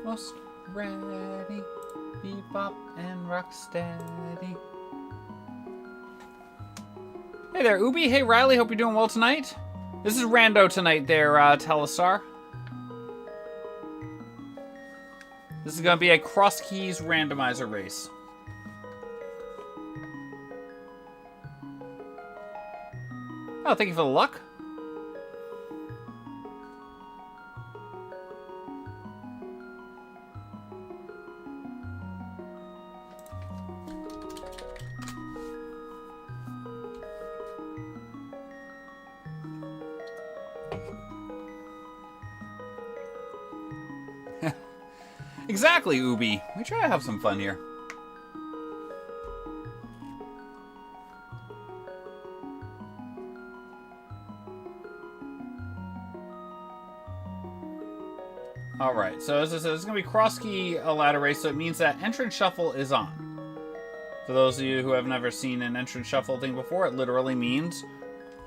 almost ready. Bebop and rocksteady. Hey there, Ubi. Hey, Riley. Hope you're doing well tonight. This is rando tonight there, Telestar. This is going to be a cross keys randomizer race. Oh, thank you for the luck. Exactly, Ubi. We try to have some fun here. Alright, so as I said, it's going to be cross-key ladder race, so it means that entrance shuffle is on. For those of you who have never seen an entrance shuffle thing before, it literally means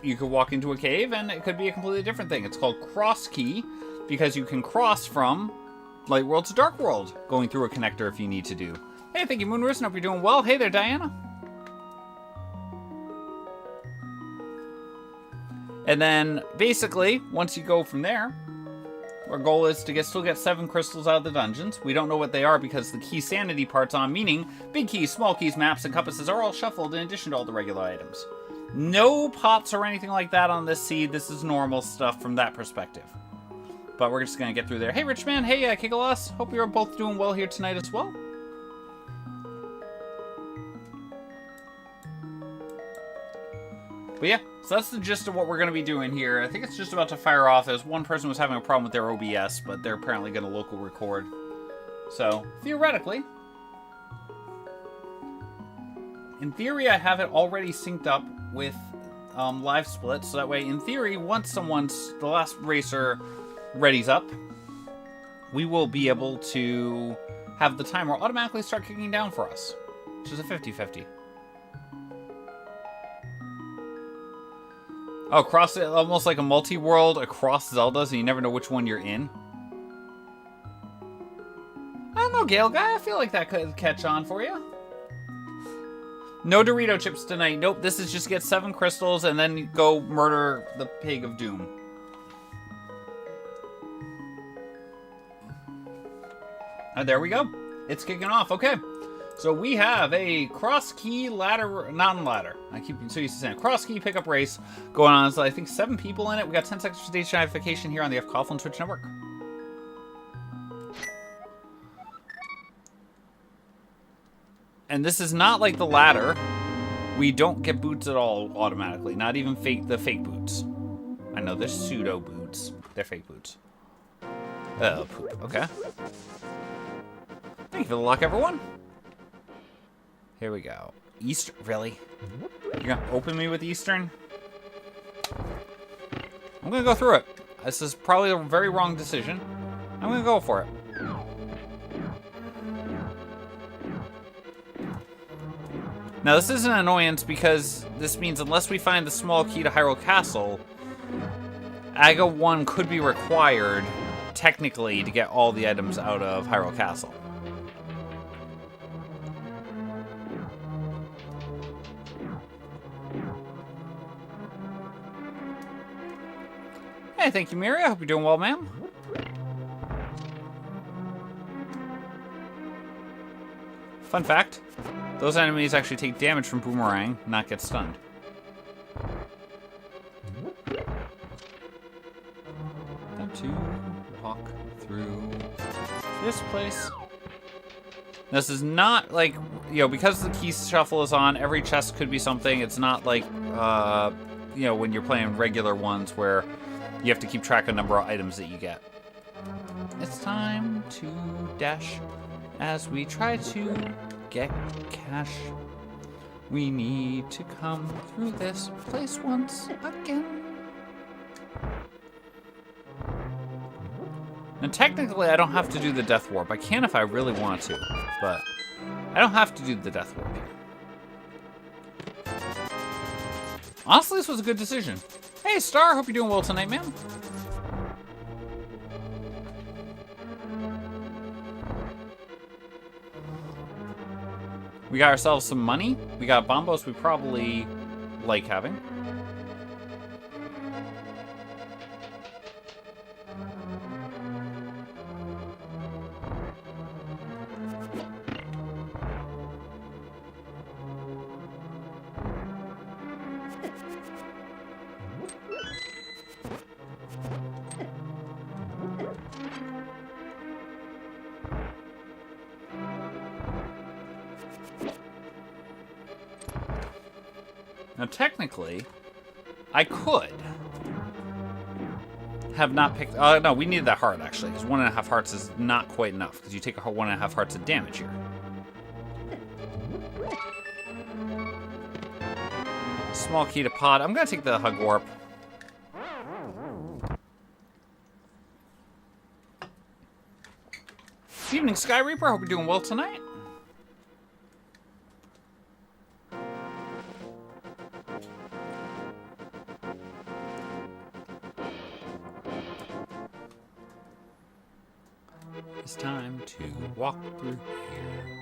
you could walk into a cave and it could be a completely different thing. It's called cross-key because you can cross from Light World to Dark World, going through a connector if you need to do. Hey, thank you, Moonrisen. Hope you're doing well. Hey there, Diana. And then, basically, once you go from there, our goal is to still get 7 crystals out of the dungeons. We don't know what they are because the key sanity part's on, meaning big keys, small keys, maps, and compasses are all shuffled in addition to all the regular items. No pots or anything like that on this seed. This is normal stuff from that perspective. But we're just going to get through there. Hey, Richman. Hey, Kigalos. Hope you're both doing well here tonight as well. But yeah, so that's the gist of what we're going to be doing here. I think it's just about to fire off as one person was having a problem with their OBS, but they're apparently going to local record. So, theoretically, in theory, I have it already synced up with live split. So that way, in theory, once the last racer readies up, we will be able to have the timer automatically start kicking down for us, which is a 50-50. Oh, almost like a multi-world across Zeldas, and you never know which one you're in. I don't know, Gale Guy. I feel like that could catch on for you. No Dorito chips tonight. Nope, this is just get 7 crystals and then go murder the Pig of Doom. And there we go. It's kicking off. Okay. So we have a cross-key ladder, non-ladder. I keep so used to saying cross-key pickup race going on. So I think 7 people in it. We got 10 seconds for stage notification here on the F Coughlin Twitch Network. And this is not like the ladder. We don't get boots at all automatically. Not even the fake boots. I know they're pseudo boots. They're fake boots. Oh, poop. Okay. Thank you for the luck, everyone. Here we go. Eastern, really? You're gonna open me with Eastern? I'm gonna go through it. This is probably a very wrong decision. I'm gonna go for it. Now this is an annoyance because this means unless we find the small key to Hyrule Castle, Aga 1 could be required, technically, to get all the items out of Hyrule Castle. Hey, thank you, Miri. I hope you're doing well, ma'am. Fun fact, those enemies actually take damage from Boomerang, not get stunned. Time to walk through this place. This is not like, because the key shuffle is on, every chest could be something. It's not like, when you're playing regular ones where you have to keep track of the number of items that you get. It's time to dash as we try to get cash. We need to come through this place once again. And technically, I don't have to do the Death Warp. I can if I really want to, but I don't have to do the Death Warp here. Honestly, this was a good decision. Hey, Star, hope you're doing well tonight, man. We got ourselves some money. We got bombos we probably like having. Now, technically, I could have not picked... no, we needed that heart, actually, because 1.5 hearts is not quite enough, because you take 1.5 hearts of damage here. Small key to pod. I'm going to take the Hug Warp. Good evening, Sky Reaper. Hope you're doing well tonight. It's time to walk through here.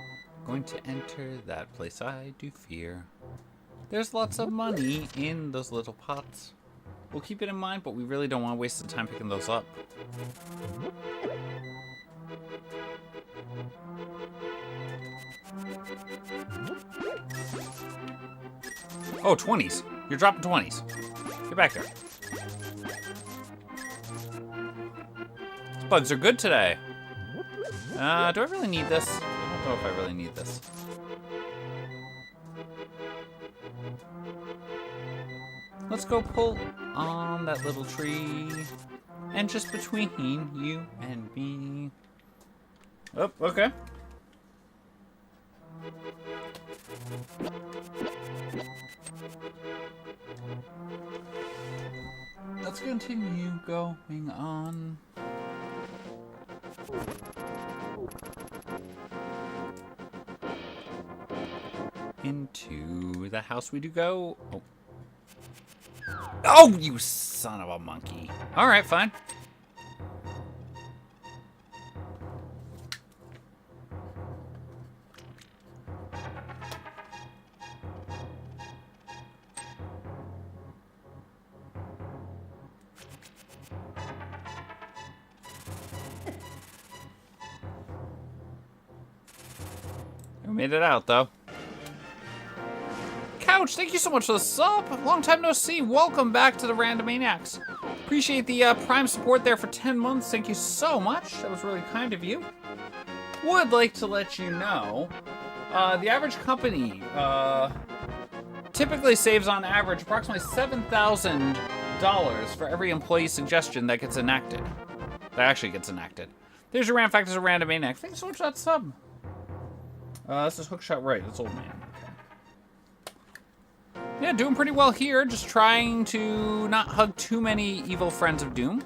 Going to enter that place I do fear. There's lots of money in those little pots. We'll keep it in mind, but we really don't want to waste the time picking those up. Oh, 20s. You're dropping 20s. Get back there. These bugs are good today. Do I really need this? I don't know if I really need this. Let's go pull on that little tree. And just between you and me. Oh, okay. Let's continue going on. Into the house we do go. Oh. Oh, you son of a monkey. All right, fine. We made it out, though. Couch, thank you so much for the sub. Long time no see. Welcome back to the Randomaniacs. Appreciate the Prime support there for 10 months. Thank you so much. That was really kind of you. Would like to let you know, the average company typically saves on average approximately $7,000 for every employee suggestion that gets enacted. That actually gets enacted. There's your Ram Fact as a Randomaniac. Thank you so much for that sub. This is Hookshot Right. That's Old Man. Yeah, doing pretty well here. Just trying to not hug too many evil friends of doom.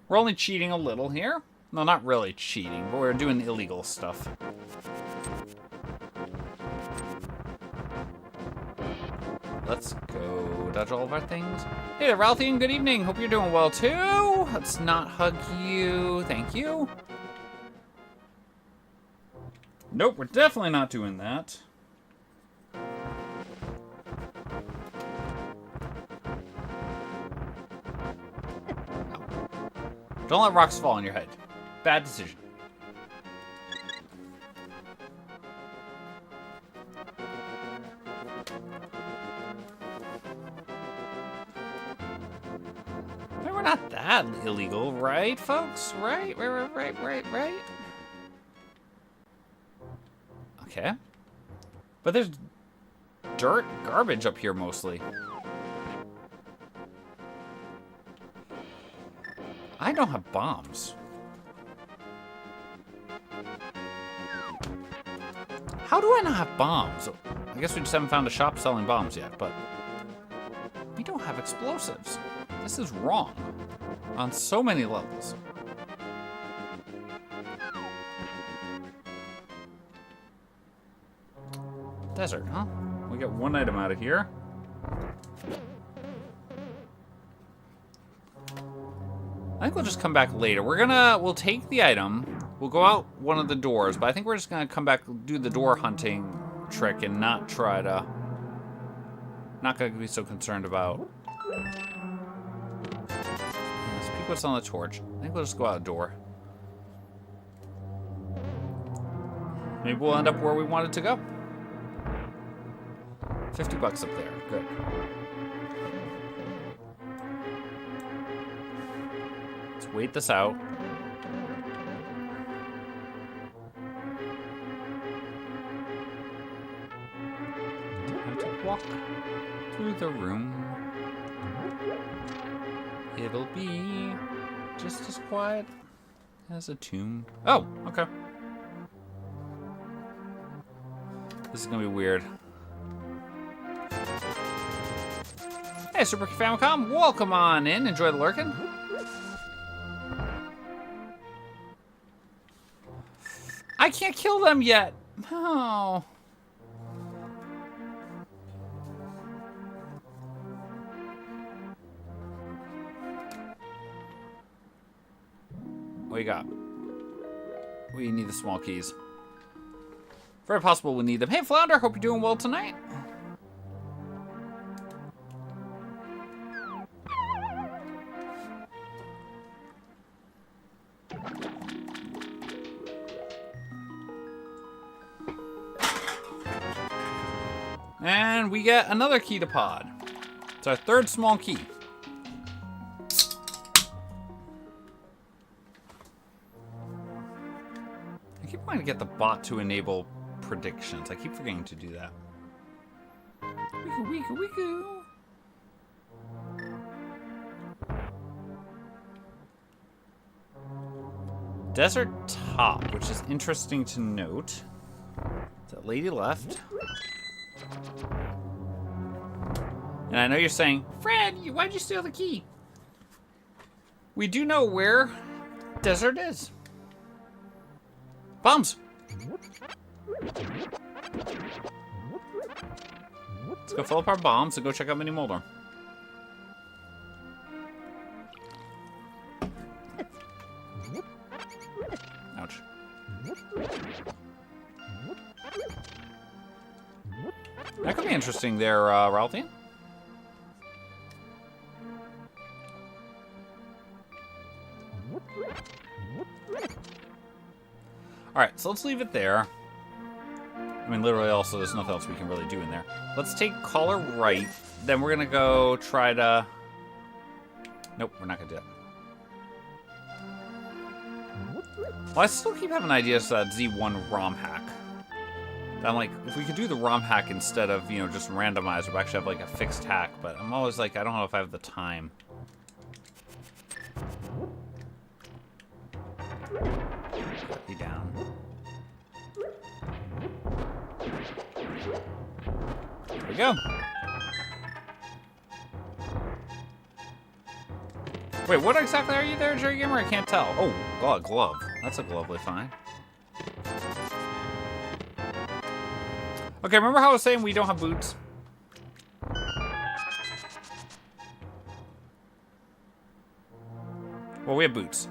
We're only cheating a little here. No, not really cheating, but we're doing illegal stuff. Let's go dodge all of our things. Hey there, Ralphie, good evening. Hope you're doing well too. Let's not hug you. Thank you. Nope, we're definitely not doing that. Don't let rocks fall on your head. Bad decision. We're not that illegal, right, folks? Right? Right. Okay. But there's dirt, garbage up here mostly. I don't have bombs. How do I not have bombs? I guess we just haven't found a shop selling bombs yet, but we don't have explosives. This is wrong on so many levels. Desert, huh? We got one item out of here. I think we'll just come back later. We'll take the item. We'll go out one of the doors, but I think we're just going to come back, do the door hunting trick, and not try to... Not going to be so concerned about... Let's peek what's on the torch. I think we'll just go out a door. Maybe we'll end up where we wanted to go. $50 up there. Good. Let's wait this out. Time to walk through the room. It'll be just as quiet as a tomb. Oh, okay. This is gonna be weird. Hey, Super Famicom, welcome on in. Enjoy the lurking. I can't kill them yet. Oh. What you got? We need the small keys. Very possible we need them. Hey, Flounder, hope you're doing well tonight. And we get another key to pod. It's our third small key. I keep wanting to get the bot to enable predictions. I keep forgetting to do that. Weeku, weeku, weeku. Desert top, which is interesting to note. That lady left. And I know you're saying, Fred, why'd you steal the key? We do know where desert is. Bombs! Let's go fill up our bombs and go check out Mini Moldorm. Ouch. That could be interesting there, Ralphie. Alright, so let's leave it there. I mean, literally also, there's nothing else we can really do in there. Let's take caller right. Then we're going to go try to... Nope, we're not going to do that. Well, I still keep having ideas for that Z1 ROM hack. I'm like, if we could do the ROM hack instead of, you know, just randomize, we'd actually have, like, a fixed hack. But I'm always like, I don't know if I have the time. Cut you down. There we go. Wait, what exactly are you there, Jerry Gamer? I can't tell. Oh, God, glove. That's a lovely find. Okay, remember how I was saying we don't have boots? Well, we have boots.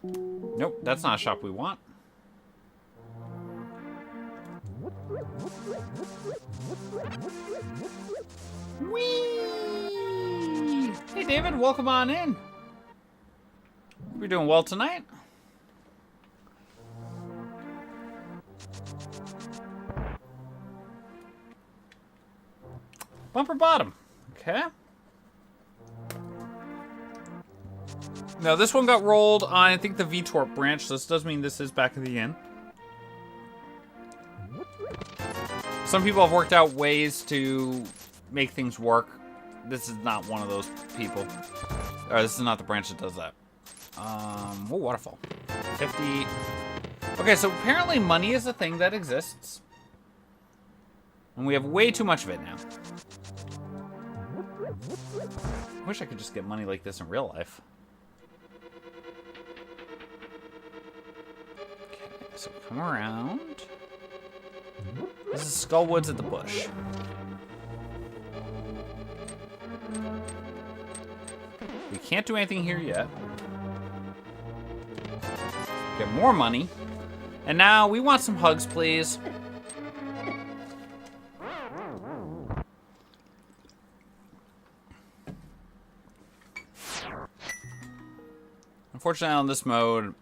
Nope, that's not a shop we want. Whee! Hey, David, welcome on in. We're doing well tonight. Bumper bottom. Okay. Now, this one got rolled on, I think, the VTorp branch, so this does mean this is back in the inn. Some people have worked out ways to make things work. This is not one of those people. Or this is not the branch that does that. Oh, waterfall. 50. Okay, so apparently money is a thing that exists. And we have way too much of it now. I wish I could just get money like this in real life. Okay, so come around. This is Skullwoods at the Bush. We can't do anything here yet. Get more money. And now we want some hugs, please. Unfortunately, on this mode,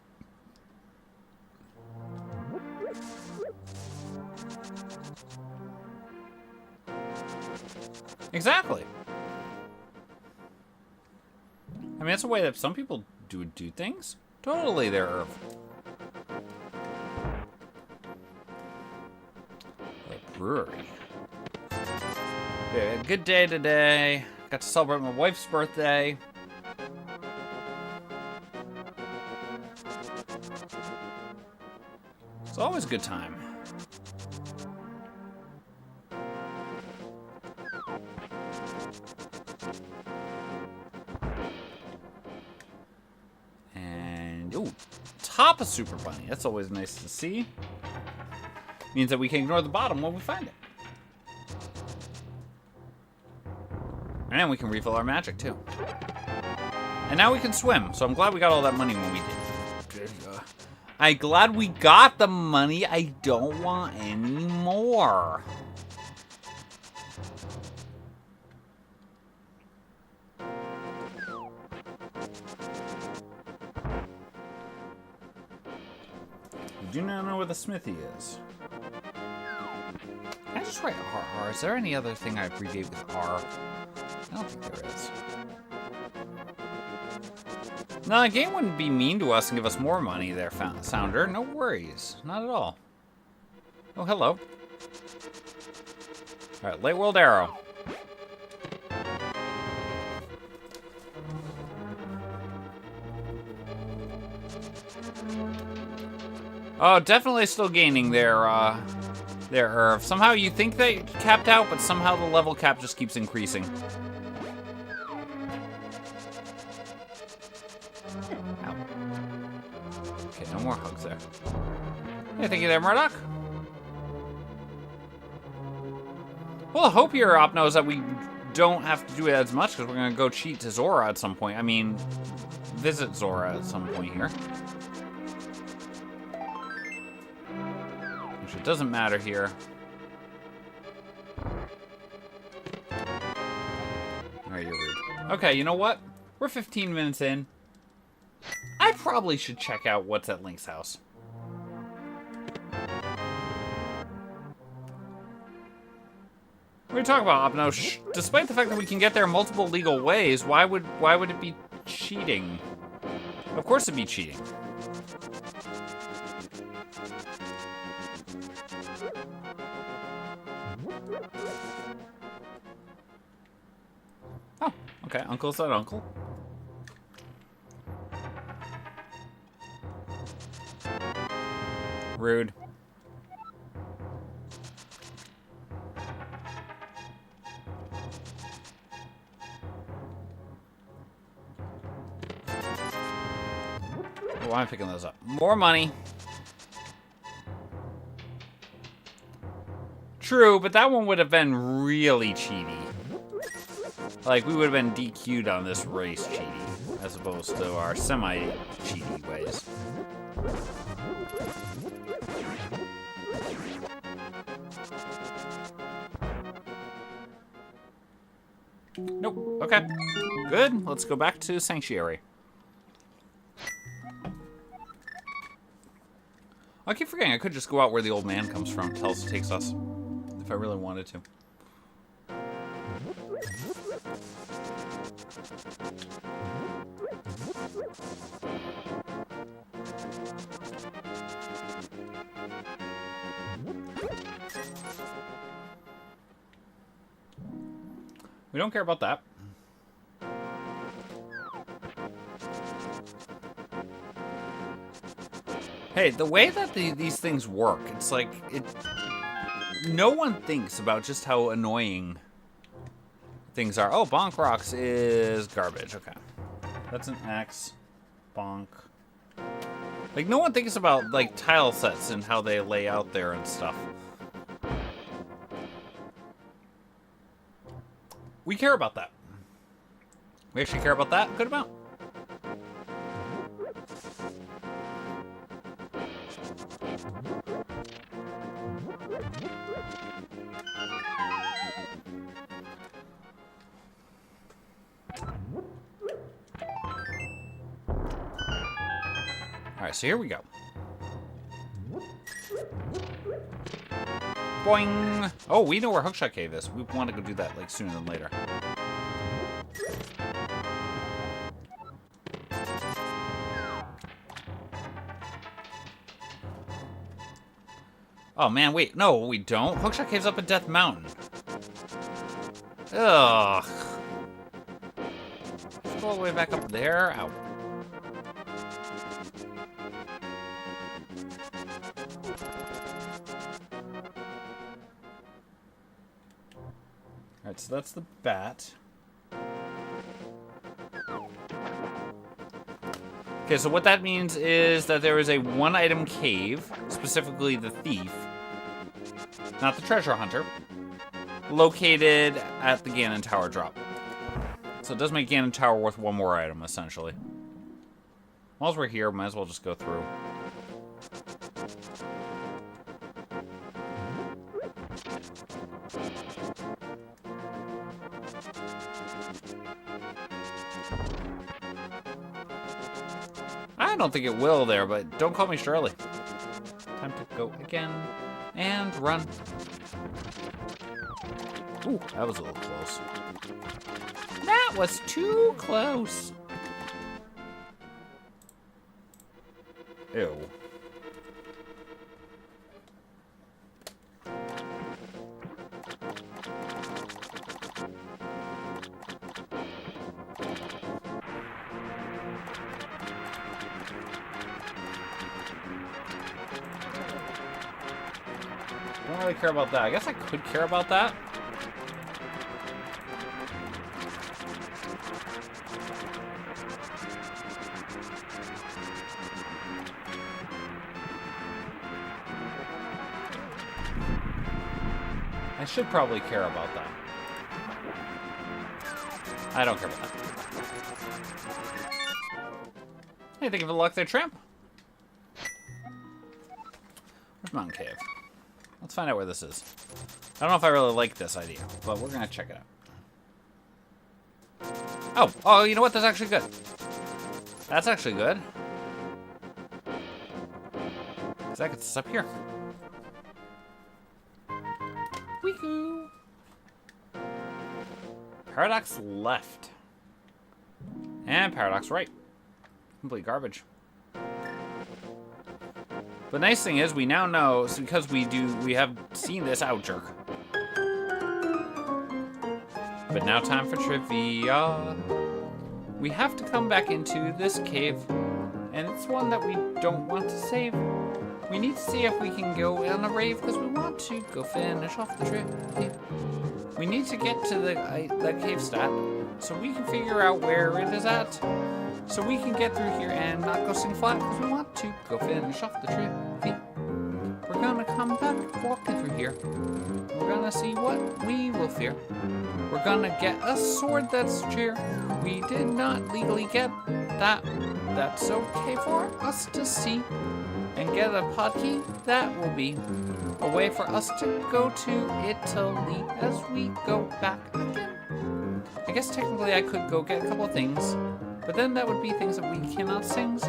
exactly. I mean, that's a way that some people do things. Totally, they're brewery. Yeah, good day today. Got to celebrate my wife's birthday. It's always a good time. And, ooh, top of Super Bunny. That's always nice to see. Means that we can ignore the bottom when we find it. And we can refill our magic, too. And now we can swim, so I'm glad we got all that money when we did. I'm glad we got the money. I don't want any more. I do not know where the smithy is. Can I just write RR? Is there any other thing I abbreviate with R? I don't think there is. No, the game wouldn't be mean to us and give us more money there, Sounder. No worries. Not at all. Oh, hello. Alright, Late World Arrow. Oh, definitely still gaining there, Irv. Somehow you think they capped out, but somehow the level cap just keeps increasing. Ow. Okay, no more hugs there. Hey, thank you there, Murdoch. Well, I hope your op knows that we don't have to do it as much, because we're going to go cheat to Zora at some point. I mean, visit Zora at some point here. Which it doesn't matter here. Alright, you're rude. Okay, you know what? We're 15 minutes in. I probably should check out what's at Link's house. What are you talking about, Opno? Despite the fact that we can get there multiple legal ways, why would it be cheating? Of course it'd be cheating. Oh, okay. Uncle's that uncle. Rude. Why am I picking those up? More money. True, but that one would have been really cheaty. Like, we would have been DQ'd on this race cheaty, as opposed to our semi-cheaty ways. Nope. Okay. Good. Let's go back to Sanctuary. I keep forgetting I could just go out where the old man comes from, takes us, if I really wanted to. We don't care about that. Hey, the way that these things work, it's like, no one thinks about just how annoying things are. Oh, Bonk Rocks is garbage. Okay. That's an X. Bonk. Like, no one thinks about, like, tile sets and how they lay out there and stuff. We care about that. We actually care about that a good amount. Alright, so here we go. Boing! Oh, we know where Hookshot Cave is. We want to go do that, like, sooner than later. Oh, man, wait. No, we don't. Hookshot Cave's up at Death Mountain. Ugh. Let's go all the way back up there. Ow. Alright, so that's the bat. Okay, so what that means is that there is a one-item cave, specifically the thief, not the treasure hunter, located at the Ganon Tower drop. So it does make Ganon Tower worth one more item, essentially. While we're here, might as well just go through. I don't think it will there, but don't call me Shirley. Time to go again and run. Ooh, that was a little close. That was too close. Ew. I don't really care about that. I guess I could care about that. I should probably care about that. I don't care about that. Hey, thank you for the luck there, tramp. Where's Mountain Cave? Let's find out where this is. I don't know if I really like this idea, but we're gonna check it out. Oh, you know what? That's actually good. That's actually good. Because that gets us up here. Weehoo! Paradox left. And Paradox right. Complete garbage. The nice thing is we now know, so because we have seen this out jerk. But now time for trivia. We have to come back into this cave, and it's one that we don't want to save. We need to see if we can go on a rave because we want to go finish off the trip. We need to get to the cave stat so we can figure out where it is at. So we can get through here and not go sing flat because we want to go finish off the trip. We're gonna come back walking through here. We're gonna see what we will fear. We're gonna get a sword that's cheer. We did not legally get that. That's okay for us to see. And get a pod key, that will be a way for us to go to Italy as we go back again. I guess technically I could go get a couple of things, but then that would be things that we cannot sing.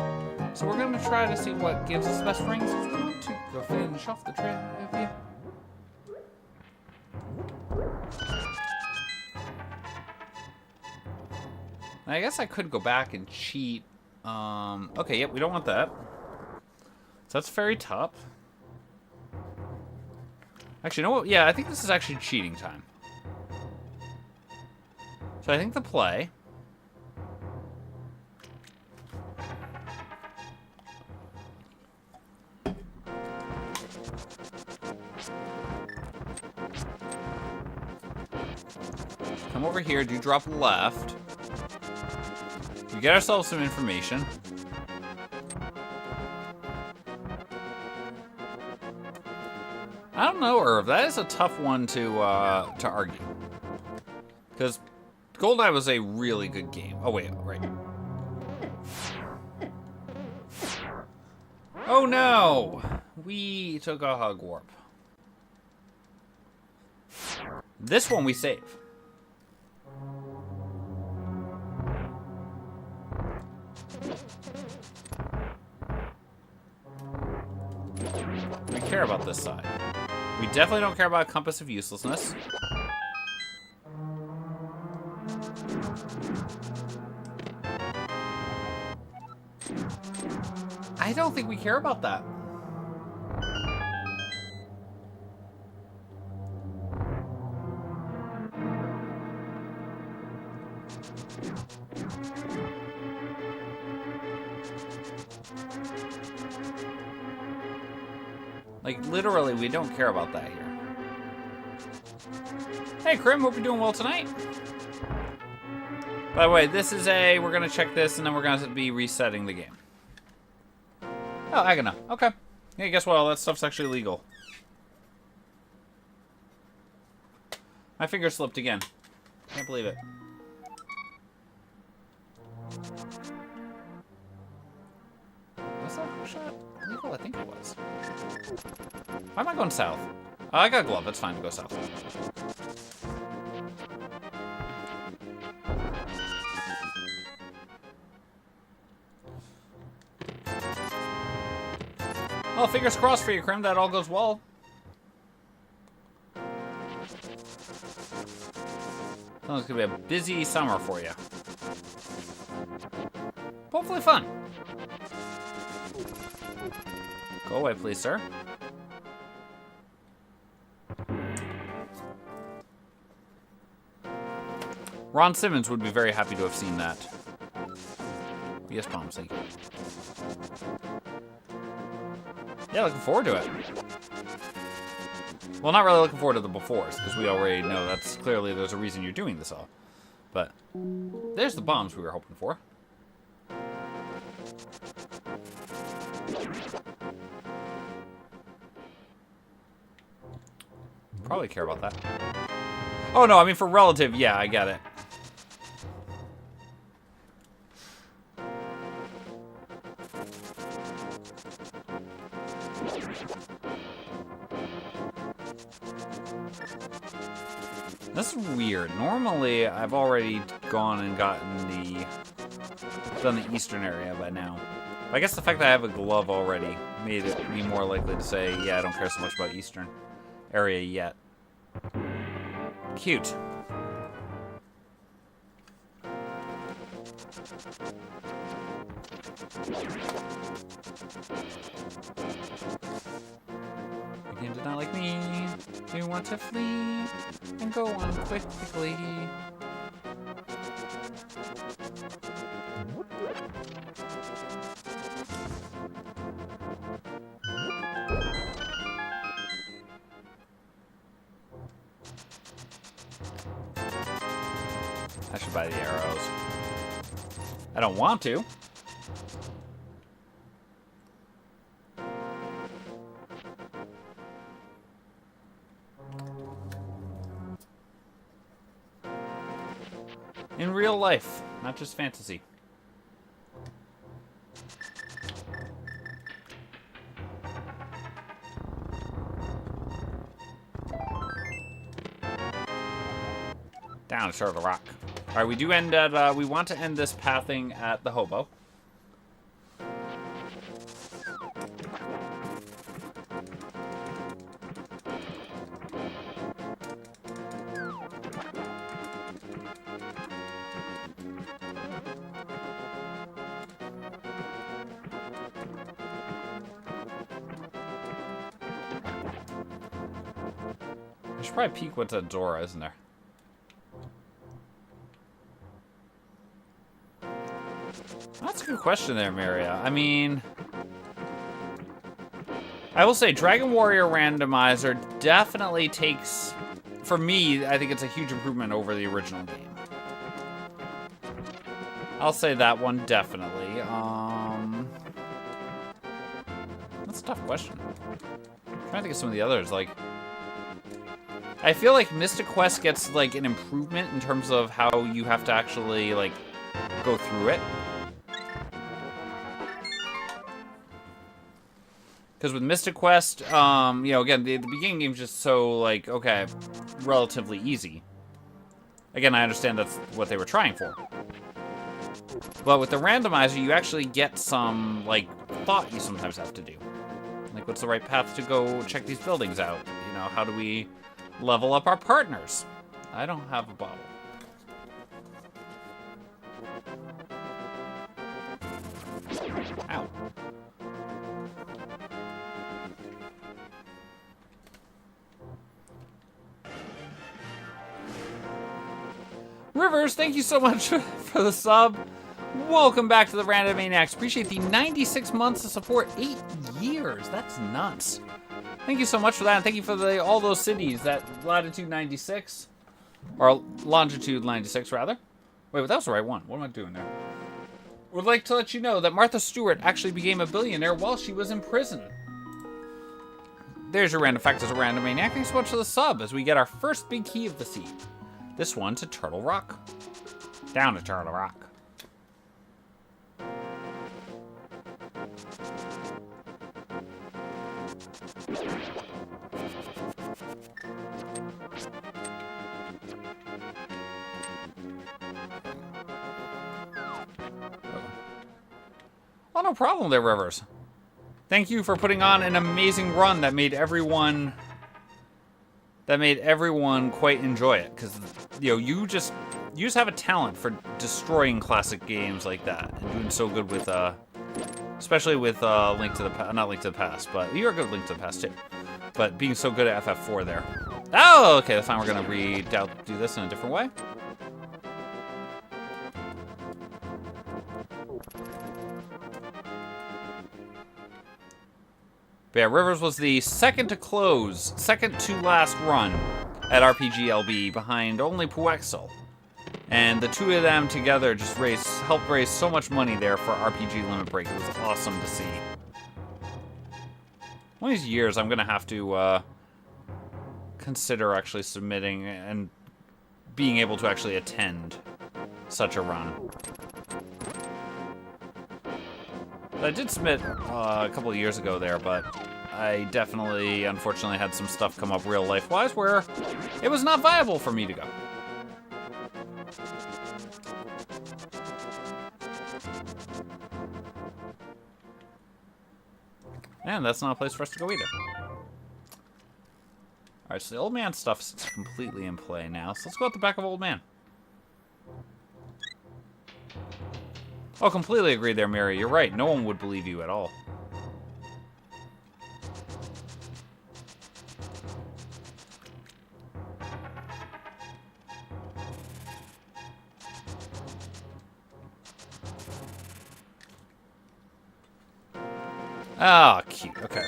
So we're going to try to see what gives us the best rings if we want to go finish off the trip. I guess I could go back and cheat. Okay, yep, we don't want that. So that's Fairy Top. Actually, you know what? Yeah, I think this is actually cheating time. So I think the play. Come over here, do drop left. We get ourselves some information. I don't know, Irv. That is a tough one to argue. Because GoldenEye was a really good game. Oh, wait, right. Oh, no! We took a hug warp. This one we save. We care about this side. We definitely don't care about Compass of Uselessness. I don't think we care about that. Like, literally, we don't care about that here. Hey, Krim, hope you're doing well tonight. By the way, this is we're going to check this, and then we're going to be resetting the game. Oh, Agana. Okay. Yeah, guess what? All that stuff's actually legal. My finger slipped again. Can't believe it. Was that a shot legal? I think it was. Why am I going south? Oh, I got a glove. It's fine to go south. Well, fingers crossed for you, Krim. That all goes well. Sounds gonna be a busy summer for you. Hopefully fun. Go away, please, sir. Ron Simmons would be very happy to have seen that. Yes, Pomsey. Yeah, looking forward to it. Well, not really looking forward to the befores, because we already know that's clearly there's a reason you're doing this all. But there's the bombs we were hoping for. Probably care about that. Oh, no, I mean for relative, yeah, I get it. This is weird. Normally, I've already gone and done the eastern area by now. I guess the fact that I have a glove already made me more likely to say, yeah, I don't care so much about eastern area yet. Cute. You did not like me. You want to flee and go on quickly. I should buy the arrows. I don't want to. In real life, not just fantasy. Down, shore of the rock. All right, we do end at. We want to end this pathing at the hobo. I should probably peek what's at Dora, isn't there? That's a good question there, Maria. I mean, I will say Dragon Warrior Randomizer definitely takes, for me, I think it's a huge improvement over the original game. I'll say that one definitely. That's a tough question. I'm trying to think of some of the others, like I feel like Mystic Quest gets, like, an improvement in terms of how you have to actually, like, go through it. Because with Mystic Quest, you know, again, the beginning game's just so, like, okay, relatively easy. Again, I understand that's what they were trying for. But with the randomizer, you actually get some, like, thought you sometimes have to do. Like, what's the right path to go check these buildings out? You know, how do we level up our partners? I don't have a bottle. Ow. Rivers, thank you so much for the sub. Welcome back to the Random Maniacs. Appreciate the 96 months of support. 8 years. That's nuts. Thank you so much for that. And thank you for all those cities. That latitude 96. Or longitude 96, rather. Wait, but that was the right one. What am I doing there? Would like to let you know that Martha Stewart actually became a billionaire while she was in prison. There's your random fact as a Random Maniac. Thanks so much for the sub as we get our first big key of the sea. This one to Turtle Rock. Down to Turtle Rock. Oh, no problem there, Rivers. Thank you for putting on an amazing run that made everyone quite enjoy it. Because, you know, you just have a talent for destroying classic games like that and doing so good with, especially with Link to the Past, not Link to the Past, but you're a good Link to the Past too. But being so good at FF4 there. Oh, okay, that's fine. We're gonna do this in a different way. But yeah, Rivers was the second to last run at RPGLB behind only Puexel. And the two of them together just helped raise so much money there for RPG Limit Break. It was awesome to see. One of these years, I'm going to have to consider actually submitting and being able to actually attend such a run. I did submit a couple of years ago there, but I definitely, unfortunately, had some stuff come up real life-wise where it was not viable for me to go. And that's not a place for us to go either. Alright, so the Old Man stuff is completely in play now, so let's go at the back of Old Man. Oh, completely agree there, Mary. You're right. No one would believe you at all. Ah, cute. Okay.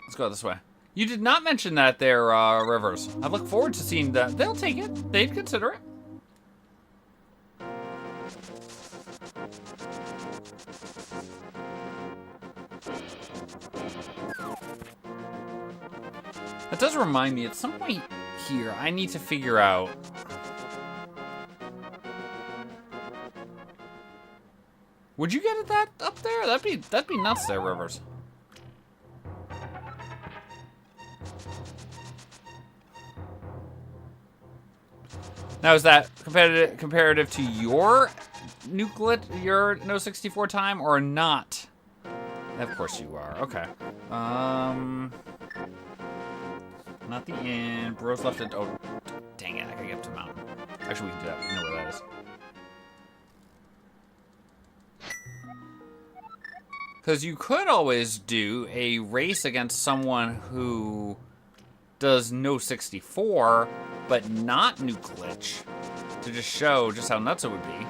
Let's go this way. You did not mention that there, Rivers. I look forward to seeing that. They'll take it. They'd consider it. That does remind me, at some point here, I need to figure out... Would you get it that up there? That'd be nuts there, Rivers. Now, is that comparative to your your No 64 time or not? Of course you are. Okay. Not the inn. Bros left it. Oh, dang it! I gotta get up to the mountain. Actually, we can do that. We know where that is. Because you could always do a race against someone who does No 64, but not Nuke Glitch, to just show just how nuts it would be.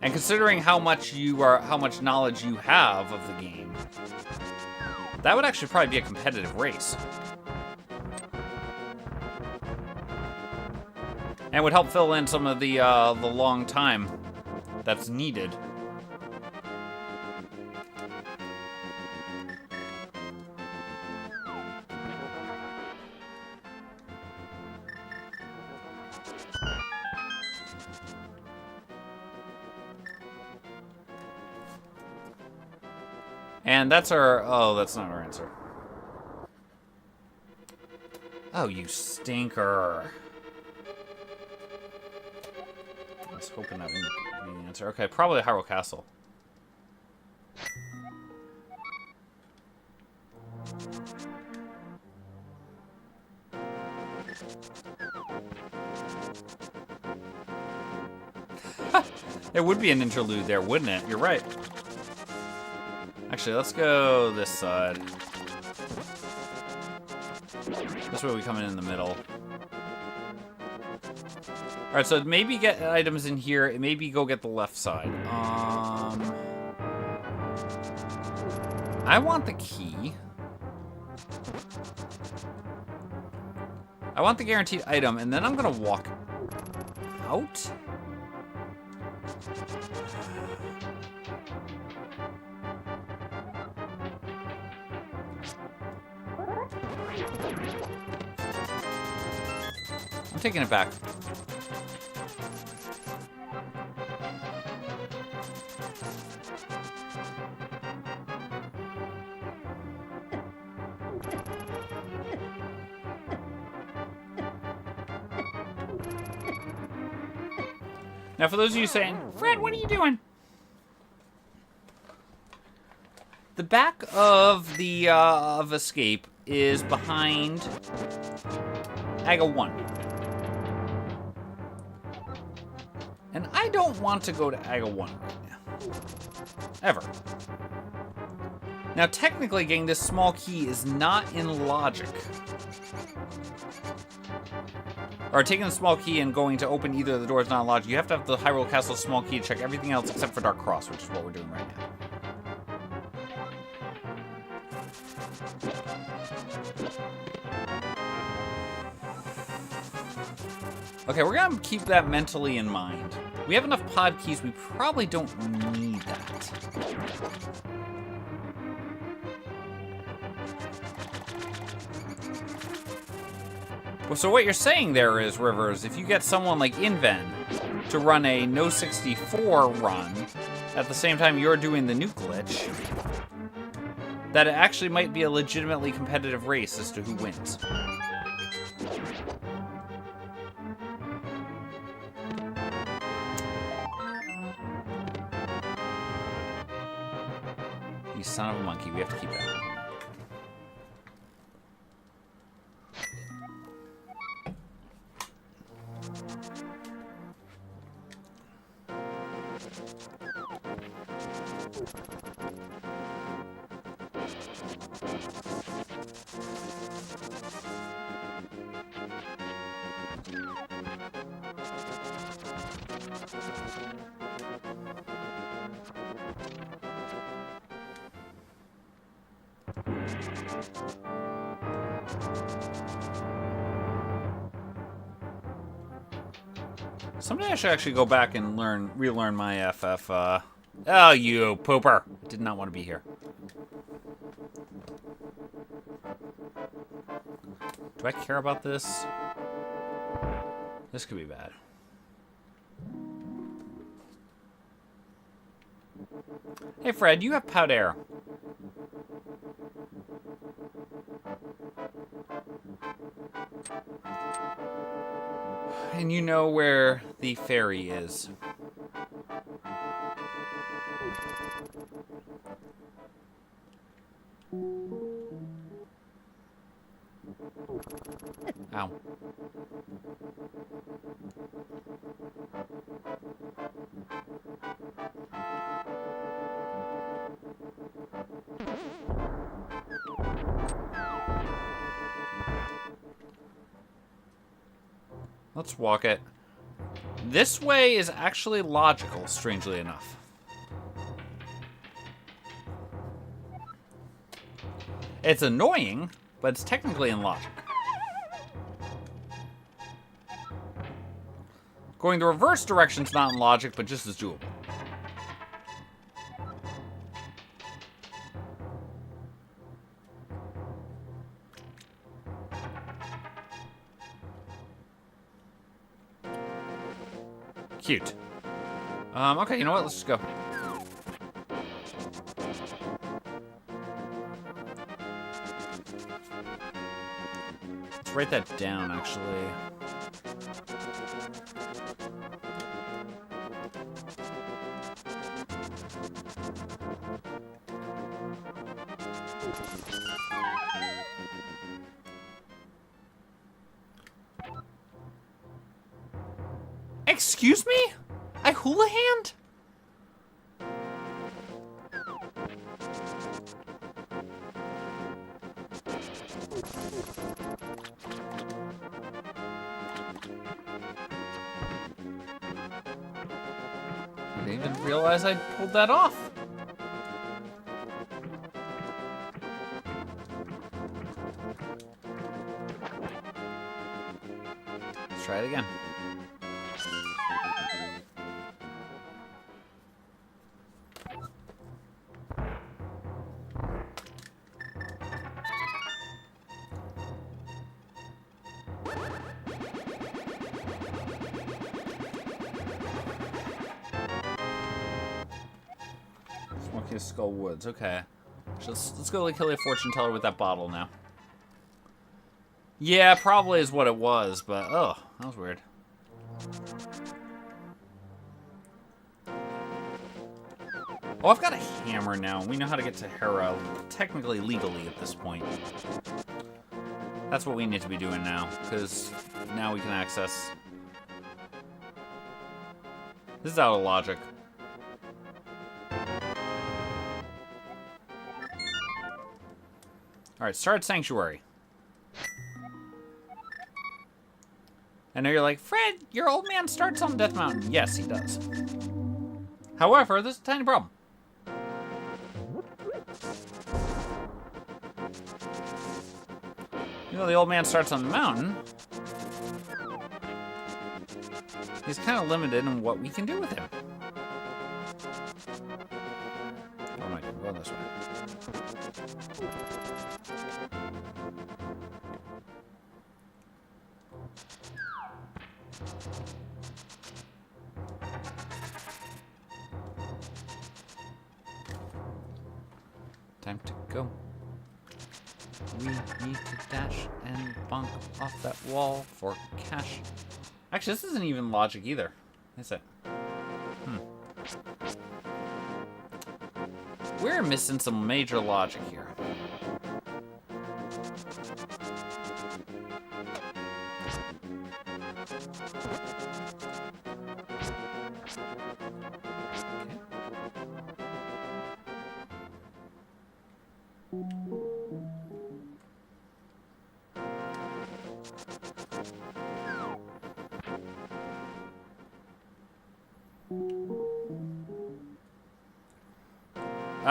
And considering how much knowledge you have of the game, that would actually probably be a competitive race. And would help fill in some of the long time that's needed. And that's our... Oh, that's not our answer. Oh, you stinker. I was hoping that would be the answer. Okay, probably Hyrule Castle. There would be an interlude there, wouldn't it? You're right. Actually, let's go this side. This way we come in the middle. Alright, so maybe get items in here. Maybe go get the left side. I want the key. I want the guaranteed item, and then I'm gonna walk out. I'm taking it back. Now, for those of you saying, Fred, what are you doing? The back of the of Escape is behind Aga 1. And I don't want to go to Aga 1 right now. Ever. Now, technically, getting this small key is not in logic. Or taking the small key and going to open either of the doors is not in logic. You have to have the Hyrule Castle small key to check everything else except for Dark Cross, which is what we're doing right now. Okay, we're gonna keep that mentally in mind. We have enough pod keys, we probably don't need that. Well, so what you're saying there is, Rivers, if you get someone like Inven to run a No 64 run at the same time you're doing the nuke glitch, that it actually might be a legitimately competitive race as to who wins. You son of a monkey, we have to keep that. Someday I should actually go back and relearn my FF. Oh, you pooper! Did not want to be here. Do I care about this? This could be bad. Hey, Fred, you have powder. And you know where the ferry is. Ow. Let's walk it. This way is actually logical, strangely enough. It's annoying, but it's technically in logic. Going the reverse direction's not in logic, but just as doable. Cute. Okay, you know what? Let's just go. Let's write that down, actually. Excuse me? I hula hand? I didn't even realize I pulled that off. Let's try it again. Smoky Skull Woods, okay. Let's go like kill a fortune teller with that bottle now. Yeah, probably is what it was, but oh, that was weird. Oh, I've got a hammer now. We know how to get to Hera, technically legally at this point. That's what we need to be doing now, because now we can access. This is out of logic. Alright, start Sanctuary. I know you're like, Fred, your old man starts on Death Mountain. Yes, he does. However, there's a tiny problem. You know, the old man starts on the mountain. He's kind of limited in what we can do with him. Oh my God, go this way. Time to go. We need to dash and bonk off that wall for cash. Actually, this isn't even logic either, is it? We're missing some major logic here.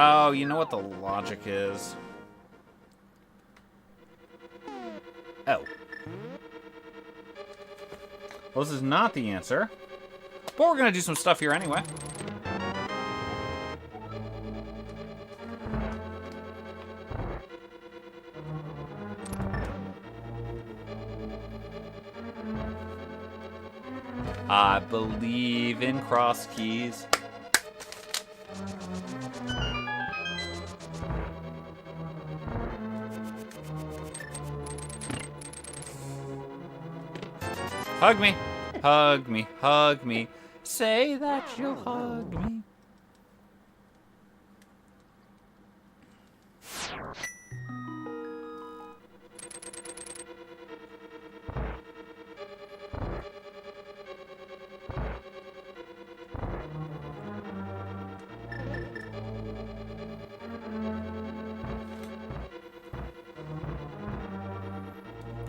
Oh, you know what the logic is? Oh. Well, this is not the answer. But we're gonna do some stuff here anyway. I believe in cross keys. Hug me, hug me, hug me. Say that you'll hug me.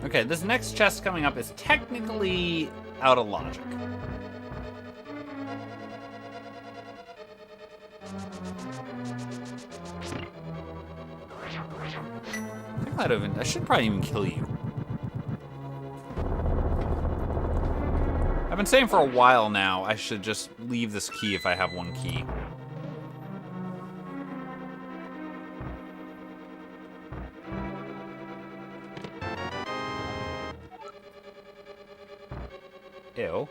Okay, this next chest coming up is technically out of logic. I should probably even kill you. I've been saying for a while now I should just leave this key if I have one key. Ew.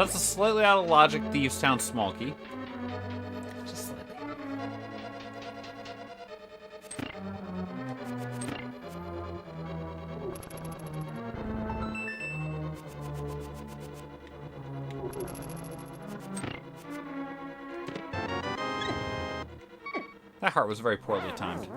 So that's a slightly out of logic Thieves Town small key. Just slightly. That heart was very poorly timed.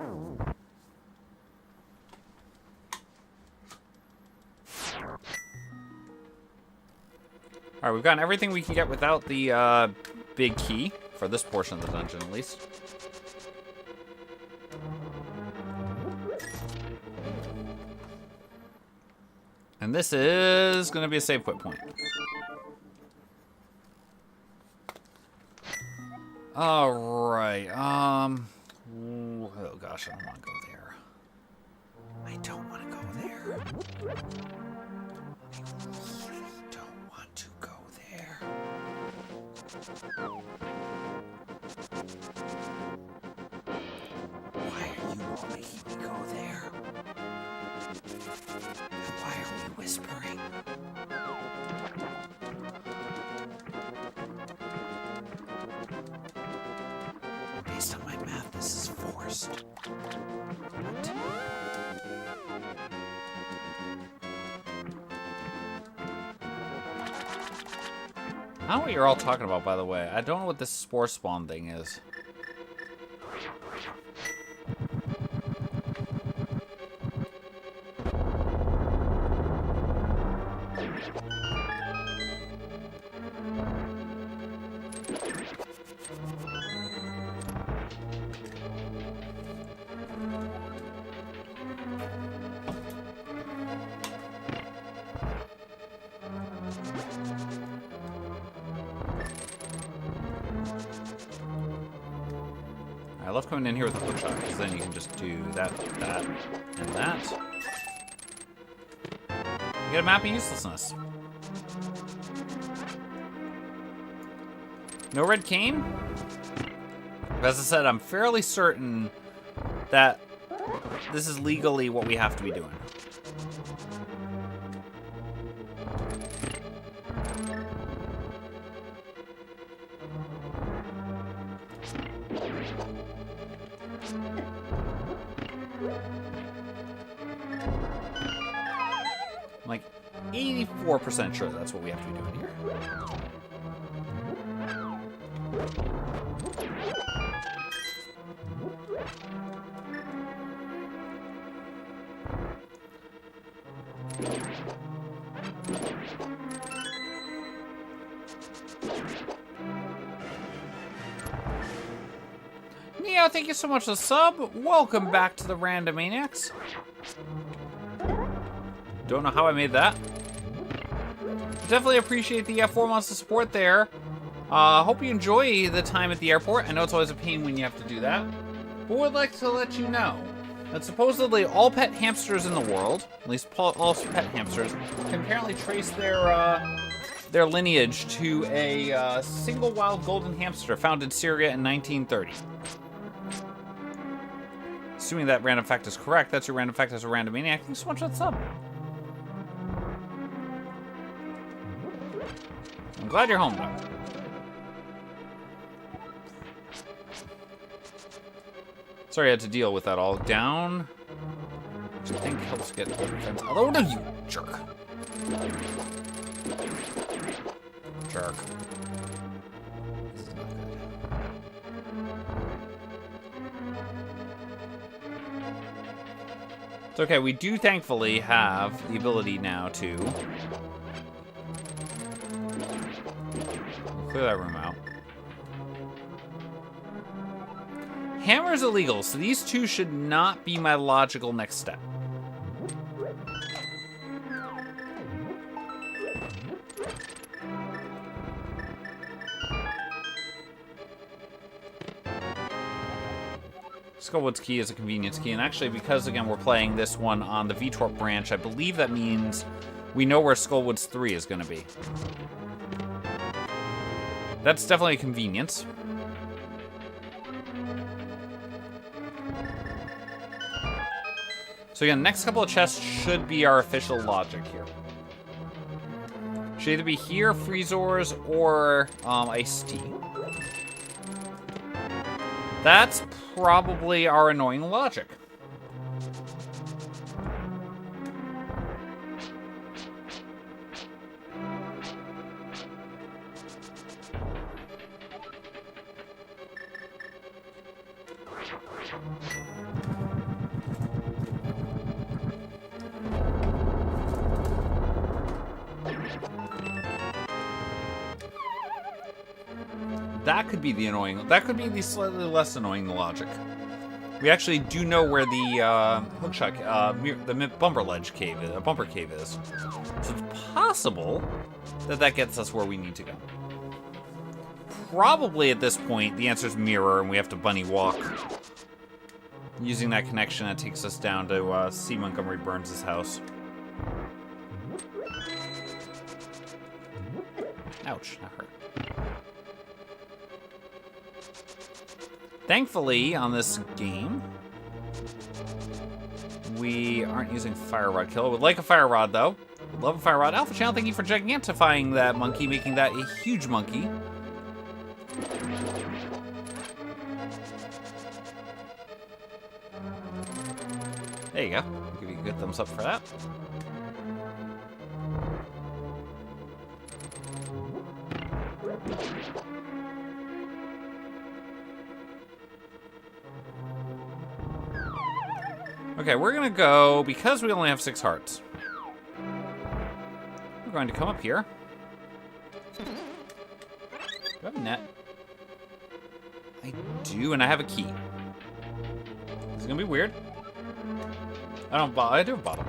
Alright, we've gotten everything we can get without the big key, for this portion of the dungeon at least. And this is going to be a save quit point. Alright, oh gosh, I don't want to go there. I don't want to go there. Why are you all making me go there? And why are we whispering? Based on my math, this is forced. What? I don't know what you're all talking about, by the way. I don't know what this spore spawn thing is. I love coming in here with a hook shot, because then you can just do that, that, and that. You get a map of uselessness. No red cane? As I said, I'm fairly certain that this is legally what we have to be doing. I'm like 84% sure that's what we have to be doing here. Neo, thank you so much for the sub. Welcome back to the Randomaniacs. Don't know how I made that. Definitely appreciate the 4 months of support there. Hope you enjoy the time at the airport. I know it's always a pain when you have to do that. But would like to let you know that supposedly all pet hamsters in the world, at least all pet hamsters, can apparently trace their lineage to a single wild golden hamster found in Syria in 1930. Assuming that random fact is correct, that's your random fact as a Randomaniac. Thanks so much for that sub. I'm glad you're home, though. Sorry I had to deal with that all. Down, which I think helps get the defense. Oh, no, you jerk. Jerk. This is not good. It's okay, we do thankfully have the ability now to clear that room out. Hammer is illegal, so these two should not be my logical next step. Skullwood's key is a convenience key, and actually, because again we're playing this one on the VTORP branch, I believe that means we know where Skullwood's 3 is going to be. That's definitely a convenience. So again, next couple of chests should be our official logic here. Should either be here, Freezors, or Iced Tea. That's probably our annoying logic. That could be the annoying. That could be the slightly less annoying logic. We actually do know where the hookshot, the bumper ledge cave is, bumper cave is. So it's possible that that gets us where we need to go. Probably at this point, the answer is mirror, and we have to bunny walk. Using that connection, that takes us down to C. Montgomery Burns' house. Ouch, that hurt. Thankfully, on this game, we aren't using Fire Rod Killer. Would like a Fire Rod, though. Would love a Fire Rod. Alpha Channel, thank you for gigantifying that monkey, making that a huge monkey. There you go. I'll give you a good thumbs up for that. Okay, we're gonna go, because we only have 6 hearts. We're going to come up here. Do I have a net? I do, and I have a key. This is gonna be weird. I do have a bottle.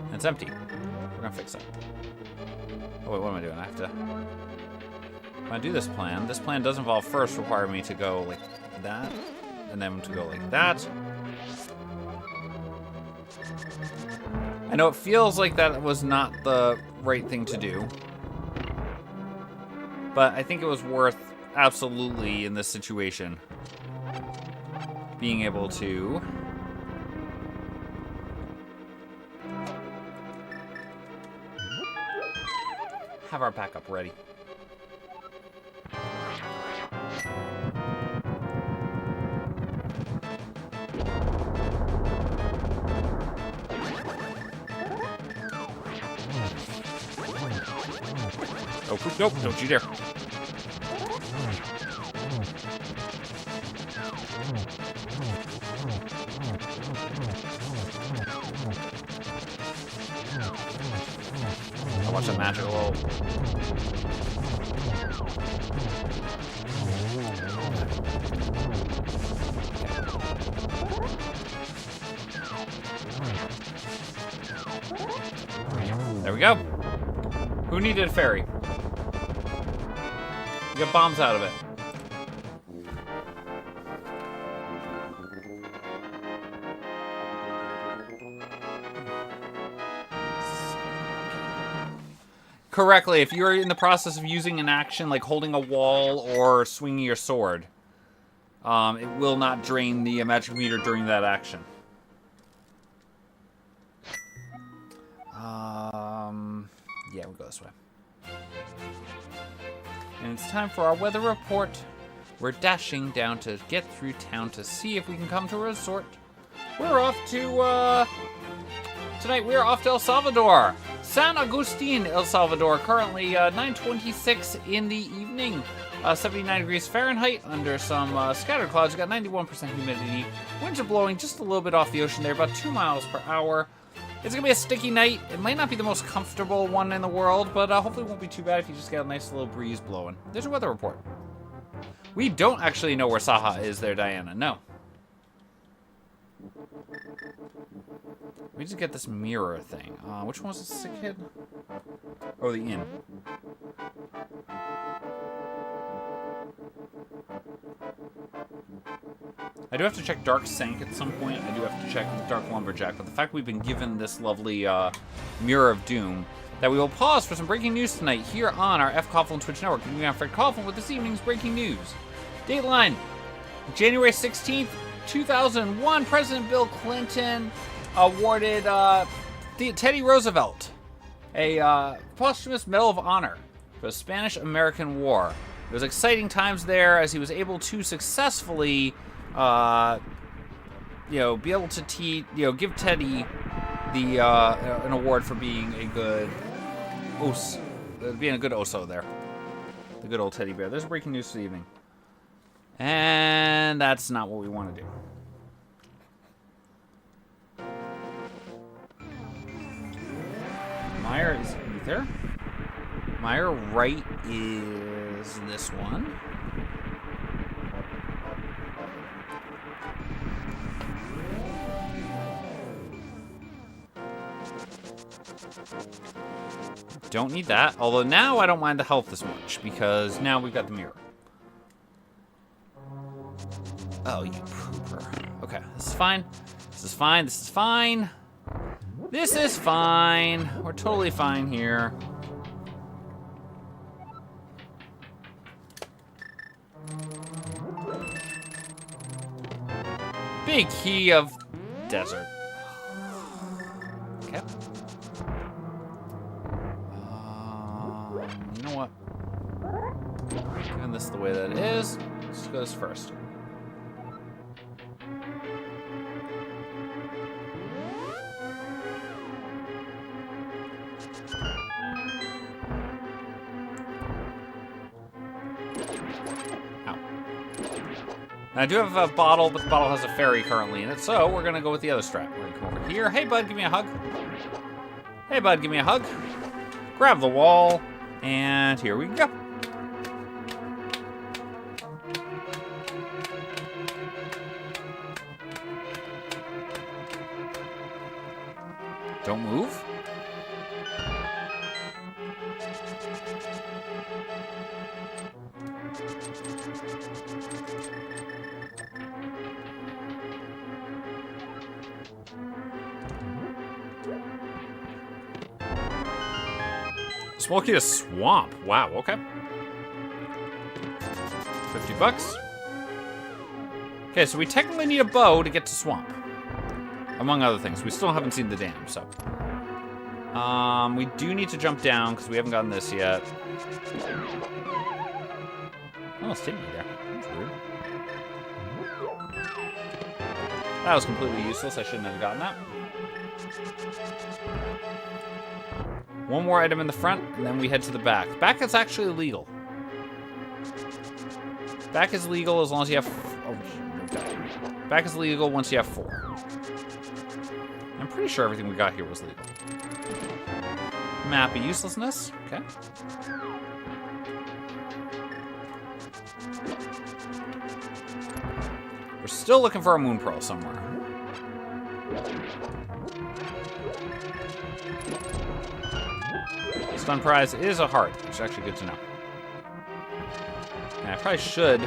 And it's empty. We're gonna fix it. Oh wait, what am I doing? I have to... When I do this plan does involve first require me to go like that, and then to go like that. I know it feels like that was not the right thing to do, but I think it was worth, absolutely, in this situation, being able to have our backup ready. Oh, nope, don't you dare. I watch that magic roll. There we go. Who needed a fairy? Get bombs out of it. Correctly, if you're in the process of using an action like holding a wall or swinging your sword, it will not drain the magic meter during that action. Yeah, we'll go this way. And it's time for our weather report. We're dashing down to get through town to see if we can come to a resort. We're off to, tonight we're off to El Salvador. San Agustin, El Salvador. Currently 9:26 in the evening. 79 degrees Fahrenheit under some scattered clouds. We've got 91% humidity. Winds are blowing just a little bit off the ocean there, about 2 miles per hour. It's going to be a sticky night. It might not be the most comfortable one in the world, but hopefully it won't be too bad if you just get a nice little breeze blowing. There's a weather report. We don't actually know where Saha is there, Diana. No. We just get this mirror thing. Which one was the sick kid? Oh, the inn. I do have to check Dark Sank at some point. I do have to check Dark Lumberjack. But the fact we've been given this lovely Mirror of Doom, that we will pause for some breaking news tonight here on our F. Coughlin Twitch Network. Giving you Fred Coughlin with this evening's breaking news. Dateline, January 16th, 2001, President Bill Clinton awarded Teddy Roosevelt A posthumous Medal of Honor for the Spanish-American War. It was exciting times there as he was able to successfully, be able to give Teddy the an award for being a good oso there. The good old teddy bear. There's breaking news for the evening. And that's not what we want to do. Meyer is either. Meyer right is this one. Don't need that. Although now I don't mind the health as much because now we've got the mirror. Oh, you pooper. Okay, this is fine. This is fine. This is fine. This is fine. We're totally fine here. Big key of desert. Okay. You know what? Given this the way that it is, let's go this first. I do have a bottle, but the bottle has a fairy currently in it, so we're gonna go with the other strat. We're gonna come over here. Hey, bud, give me a hug. Hey, bud, give me a hug. Grab the wall, and here we go. Don't move. Smoky to swamp. Wow, okay. $50. Okay, so we technically need a bow to get to swamp. Among other things. We still haven't seen the dam, so. We do need to jump down because we haven't gotten this yet. Almost hit me there. That's weird. That was completely useless. I shouldn't have gotten that. One more item in the front, and then we head to the back. Back is actually legal. Back is legal as long as you have... Back is legal once you have 4. I'm pretty sure everything we got here was legal. Map of uselessness. Okay. We're still looking for a moon pearl somewhere. Stun prize is a heart, which is actually good to know. And I probably should,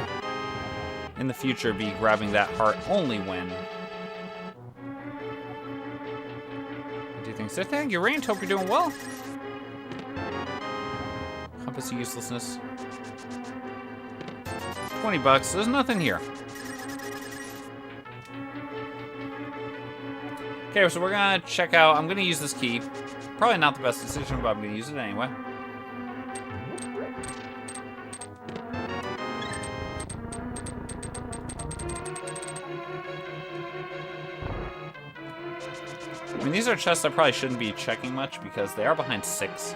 in the future, be grabbing that heart only when... What do you think? So thank you, Rain. Hope you're doing well. Compass of uselessness. $20. There's nothing here. Okay, so we're gonna check out... I'm gonna use this key. Probably not the best decision, but I'm going to use it anyway. I mean, these are chests I probably shouldn't be checking much because they are behind 6.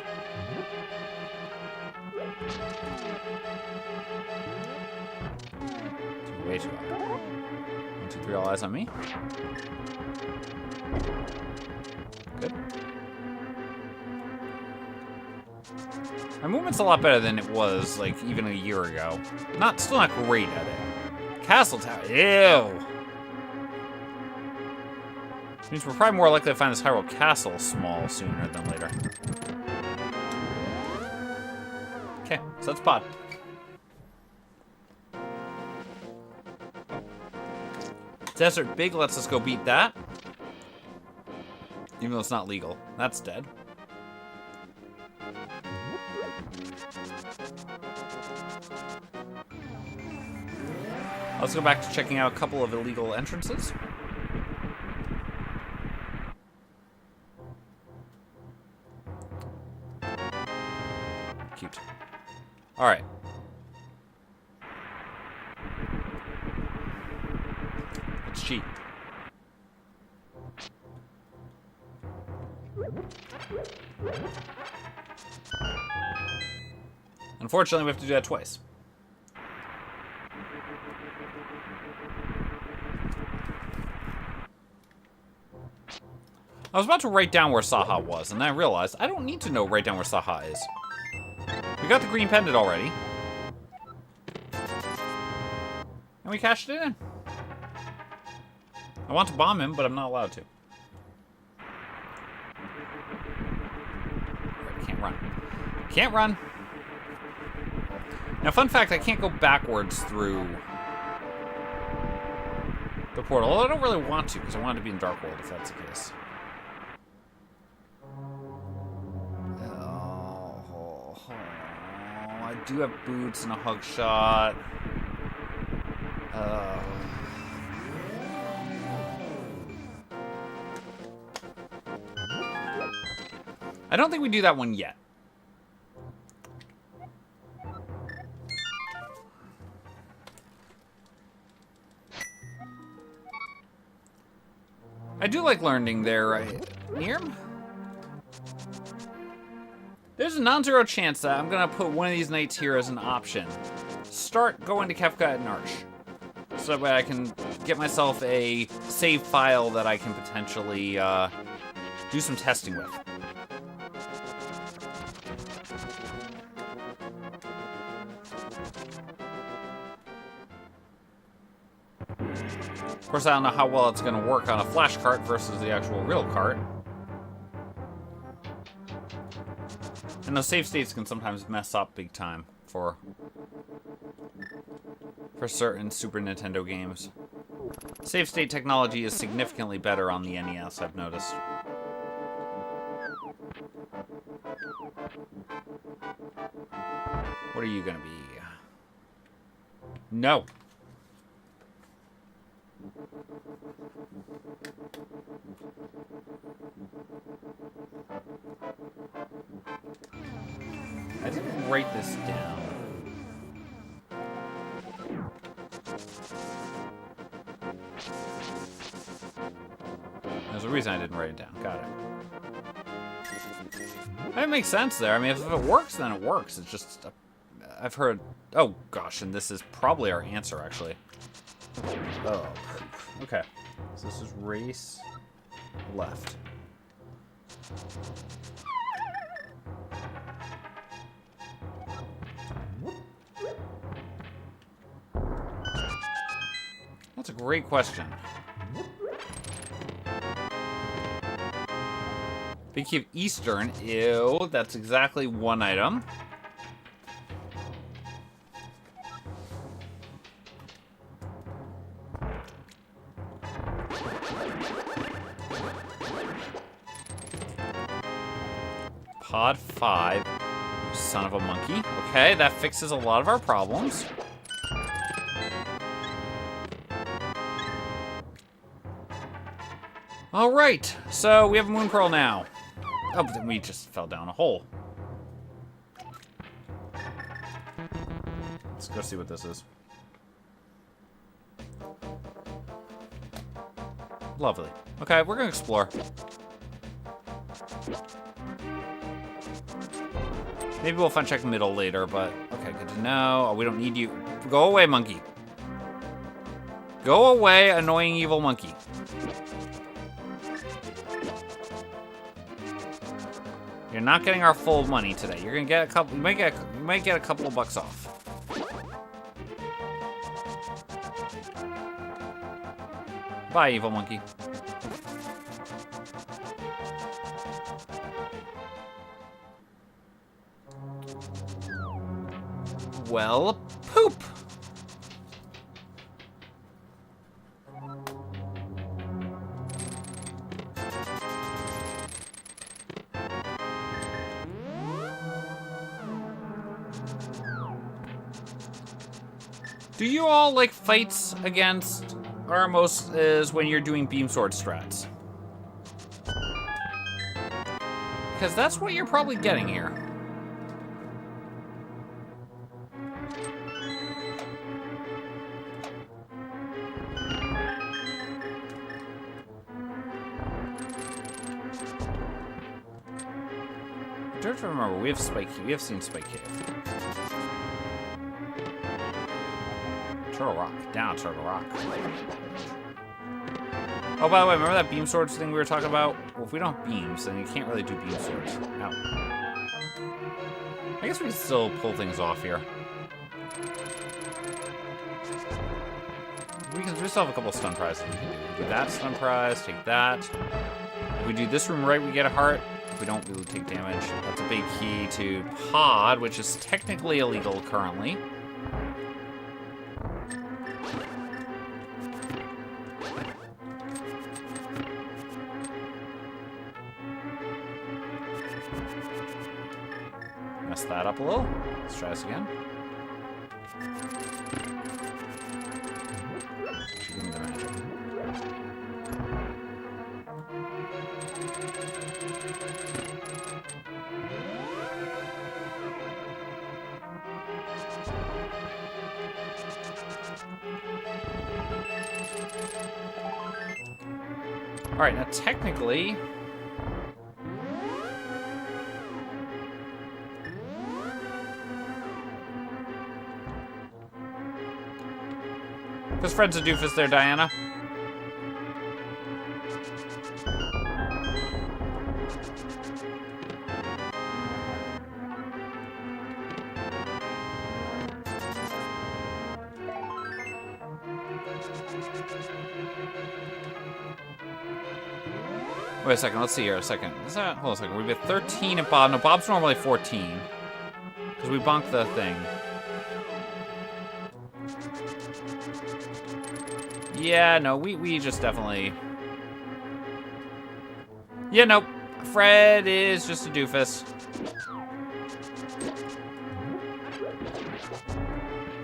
Way too high. 1, 2, 3, all eyes on me. Good. My movement's a lot better than it was, like, even a year ago. Still not great at it. Castle Tower. Ew. Which means we're probably more likely to find this Hyrule Castle small sooner than later. Okay, so that's pod. Desert Big lets us go beat that. Even though it's not legal. That's dead. Let's go back to checking out a couple of illegal entrances. Cute. All right. Let's cheat. Unfortunately, we have to do that twice. I was about to write down where Saha was, and then I realized I don't need to know right down where Saha is. We got the green pendant already. And we cashed it in. I want to bomb him, but I'm not allowed to. I can't run. Can't run. Now, fun fact, I can't go backwards through the portal. Although I don't really want to, because I want to be in Dark World if that's the case. I do have boots and a hug shot. I don't think we do that one yet. I do like learning there, right? Nirm? There's a non-zero chance that I'm gonna put one of these knights here as an option. Start going to Kefka at Narch. So that way I can get myself a save file that I can potentially do some testing with. Of course, I don't know how well it's going to work on a flash cart versus the actual real cart. And those save states can sometimes mess up big time for certain Super Nintendo games. Save state technology is significantly better on the NES, I've noticed. What are you going to be? No. I didn't write this down. There's a reason I didn't write it down. Got it. That makes sense there. I mean, if it works, then it works. It's just... I've heard... Oh, gosh, and this is probably our answer, actually. Oh, okay. So this is race left. That's a great question. Big Cave Eastern. Ew, that's exactly one item. Pod 5. You son of a monkey. Okay, that fixes a lot of our problems. Alright, so we have a Moon Pearl now. Oh, but then we just fell down a hole. Let's go see what this is. Lovely. Okay, we're gonna explore. Maybe we'll fun check the middle later, but okay, good to know. Oh, we don't need you. Go away, monkey. Go away, annoying evil monkey. You're not getting our full money today. You're gonna get a couple. You might get a couple of bucks off. Bye, evil monkey. Well, poop. Do you all like fights against Armos is when you're doing beam sword strats? Because that's what you're probably getting here. do have to remember, we have Spike Cave. We have seen Spike Cave. Turtle Rock. Down, Turtle Rock. Oh, by the way, remember that beam swords thing we were talking about? Well, if we don't have beams, then you can't really do beam swords. Ow. I guess we can still pull things off here. We still have a couple of stun prizes we can do. We do that stun prize, take that. If we do this room right, we get a heart. If we don't, we will take damage. That's a big key to pod, which is technically illegal currently. Messed that up a little. Let's try this again. Give me the magic. All right, now technically, because Fred's a doofus there, Diana. Wait a second, let's see here a second. Is that, hold on a second, we've got 13 at Bob. No, Bob's normally 14. Because we bonked the thing. Yeah, no, we just definitely... Yeah, nope. Fred is just a doofus.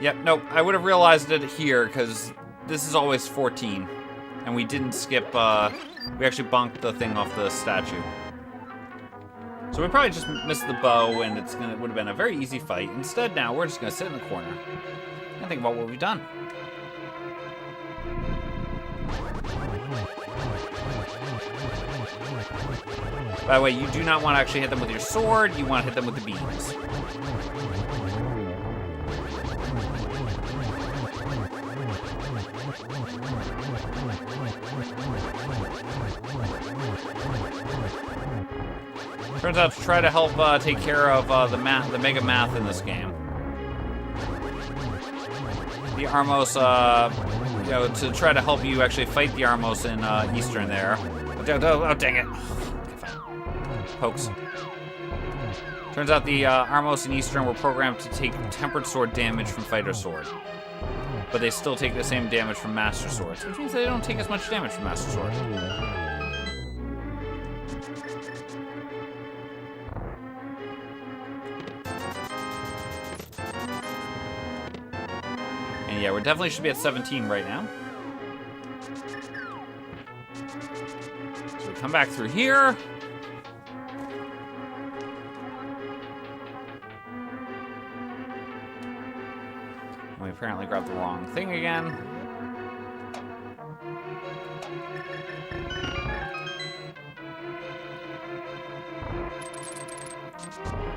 Yep, nope. I would have realized it here, because this is always 14. And we didn't skip, we actually bonked the thing off the statue. So we probably just missed the bow, and it would have been a very easy fight. Instead, now, we're just going to sit in the corner and think about what we've done. By the way, you do not want to actually hit them with your sword. You want to hit them with the beams. Turns out to try to help take care of the mega math in this game. The Armos, you know, to try to help you actually fight the Armos in Eastern there. Oh, dang it. Pokes. Turns out the Armos in Eastern were programmed to take tempered sword damage from fighter sword. But they still take the same damage from master swords, which means they don't take as much damage from master sword. And yeah, we definitely should be at 17 right now. So we come back through here. We apparently grabbed the wrong thing again.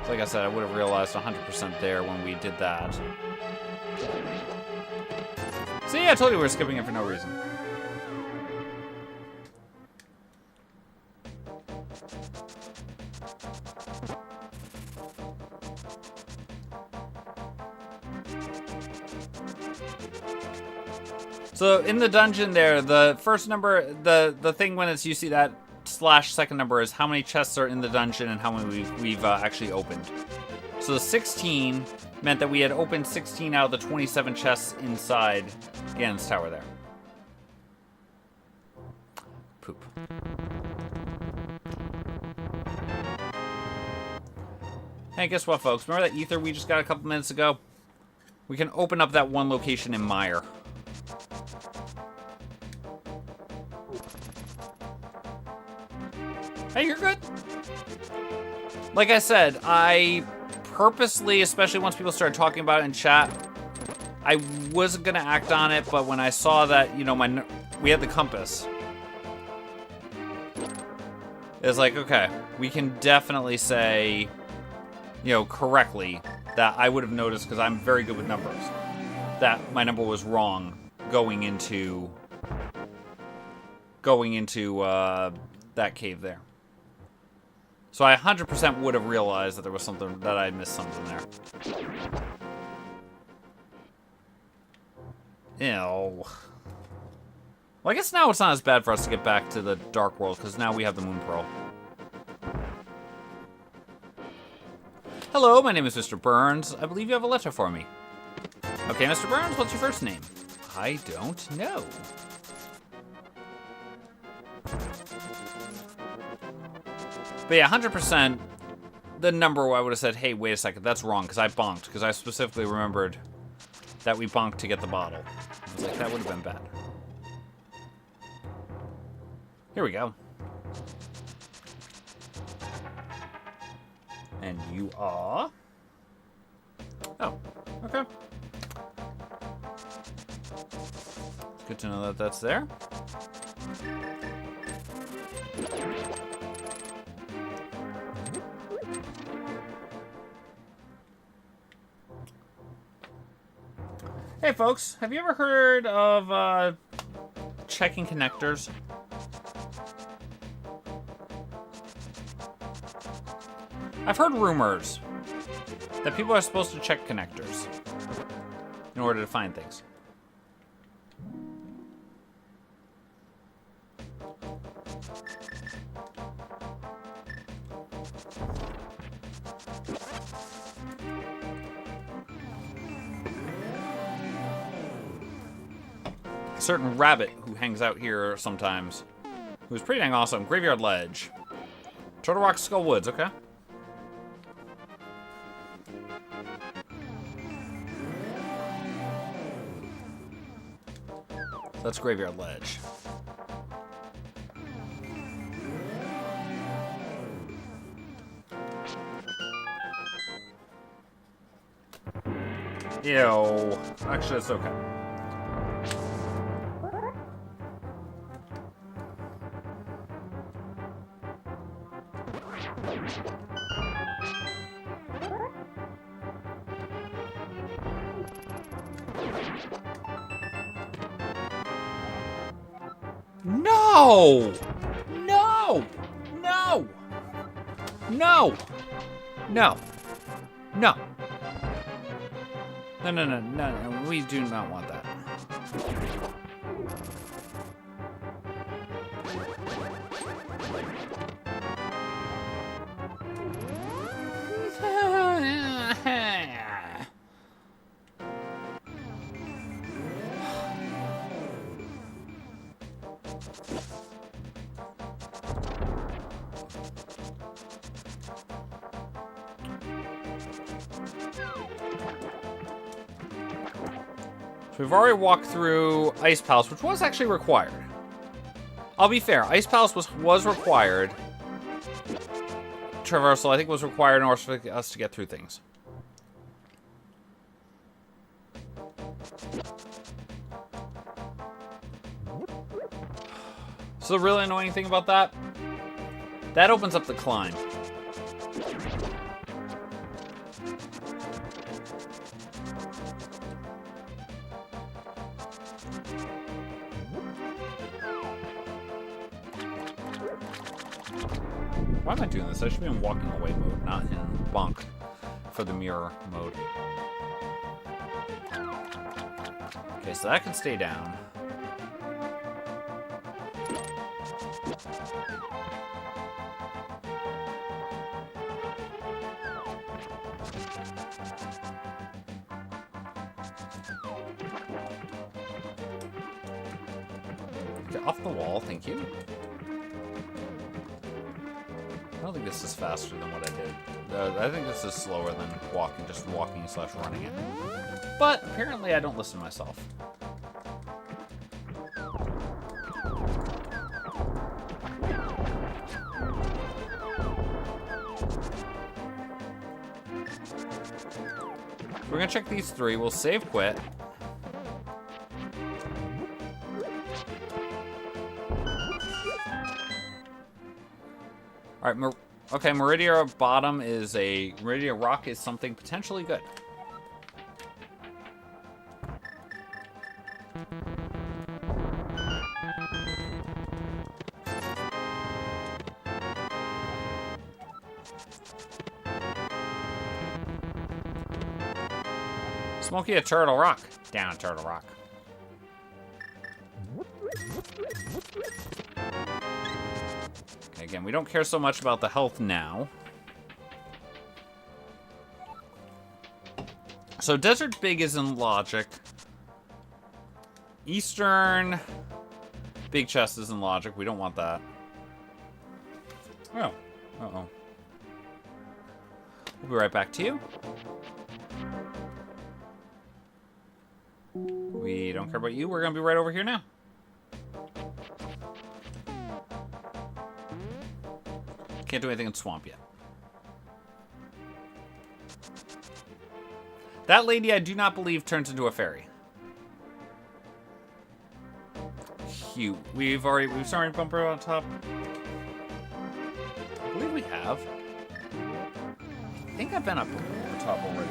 So like I said, I would have realized 100% there when we did that. See, I told you we were skipping it for no reason. So in the dungeon there, the first number, the thing when it's you see that slash second number is how many chests are in the dungeon and how many we've actually opened. So the 16 meant that we had opened 16 out of the 27 chests inside Ganon's tower there. Poop. Hey, guess what, folks? Remember that ether we just got a couple minutes ago? We can open up that one location in Mire. Hey, you're good. Like I said, I purposely, especially once people started talking about it in chat, I wasn't gonna act on it, but when I saw that, you know, we had the compass, it's like, okay, we can definitely say you know, correctly, that I would have noticed, because I'm very good with numbers, that my number was wrong going into that cave there. So I 100% would have realized that there was something, that I missed something there. Ew. Well, I guess now it's not as bad for us to get back to the Dark World, because now we have the Moon Pearl. Hello, my name is Mr. Burns. I believe you have a letter for me. Okay, Mr. Burns, what's your first name? I don't know. But yeah, 100%, the number I would have said, hey, wait a second, that's wrong, because I bonked, because I specifically remembered that we bonked to get the bottle. I was like, that would have been bad. Here we go. And you are? Oh, okay. Good to know that that's there. Hey folks, have you ever heard of checking connectors? I've heard rumors that people are supposed to check connectors in order to find things. A certain rabbit who hangs out here sometimes, who's pretty dang awesome. Graveyard Ledge. Turtle Rock Skull Woods, okay. That's Graveyard Ledge. Ew. Actually, it's okay. No! No! No! No! No! No! No, no, no, no, no. We do not want that. So we've already walked through Ice Palace, which was actually required. I'll be fair, Ice Palace was required. Traversal, I think, was required in order for us to get through things. So the really annoying thing about that, that opens up the climb. Why am I doing this? I should be in walking away mode, not in bonk for the mirror mode. Okay, so that can stay down. Get off the wall, thank you. I don't think this is faster than what I did. I think this is slower than walking, just walking / running it. But apparently I don't listen to myself. We're gonna check these three. We'll save quit. All right, Okay, Meridia bottom is a... Meridia rock is something potentially good. Smokey a Turtle Rock. Down, Turtle Rock. Okay, again, we don't care so much about the health now. So Desert Big is in logic. Eastern Big Chest is in logic. We don't want that. Oh. Uh-oh. We'll be right back to you. We don't care about you. We're going to be right over here now. Can't do anything in Swamp yet. That lady, I do not believe, turns into a fairy. Cute. We've started bumper on top. I believe we have. I think I've been up on top already.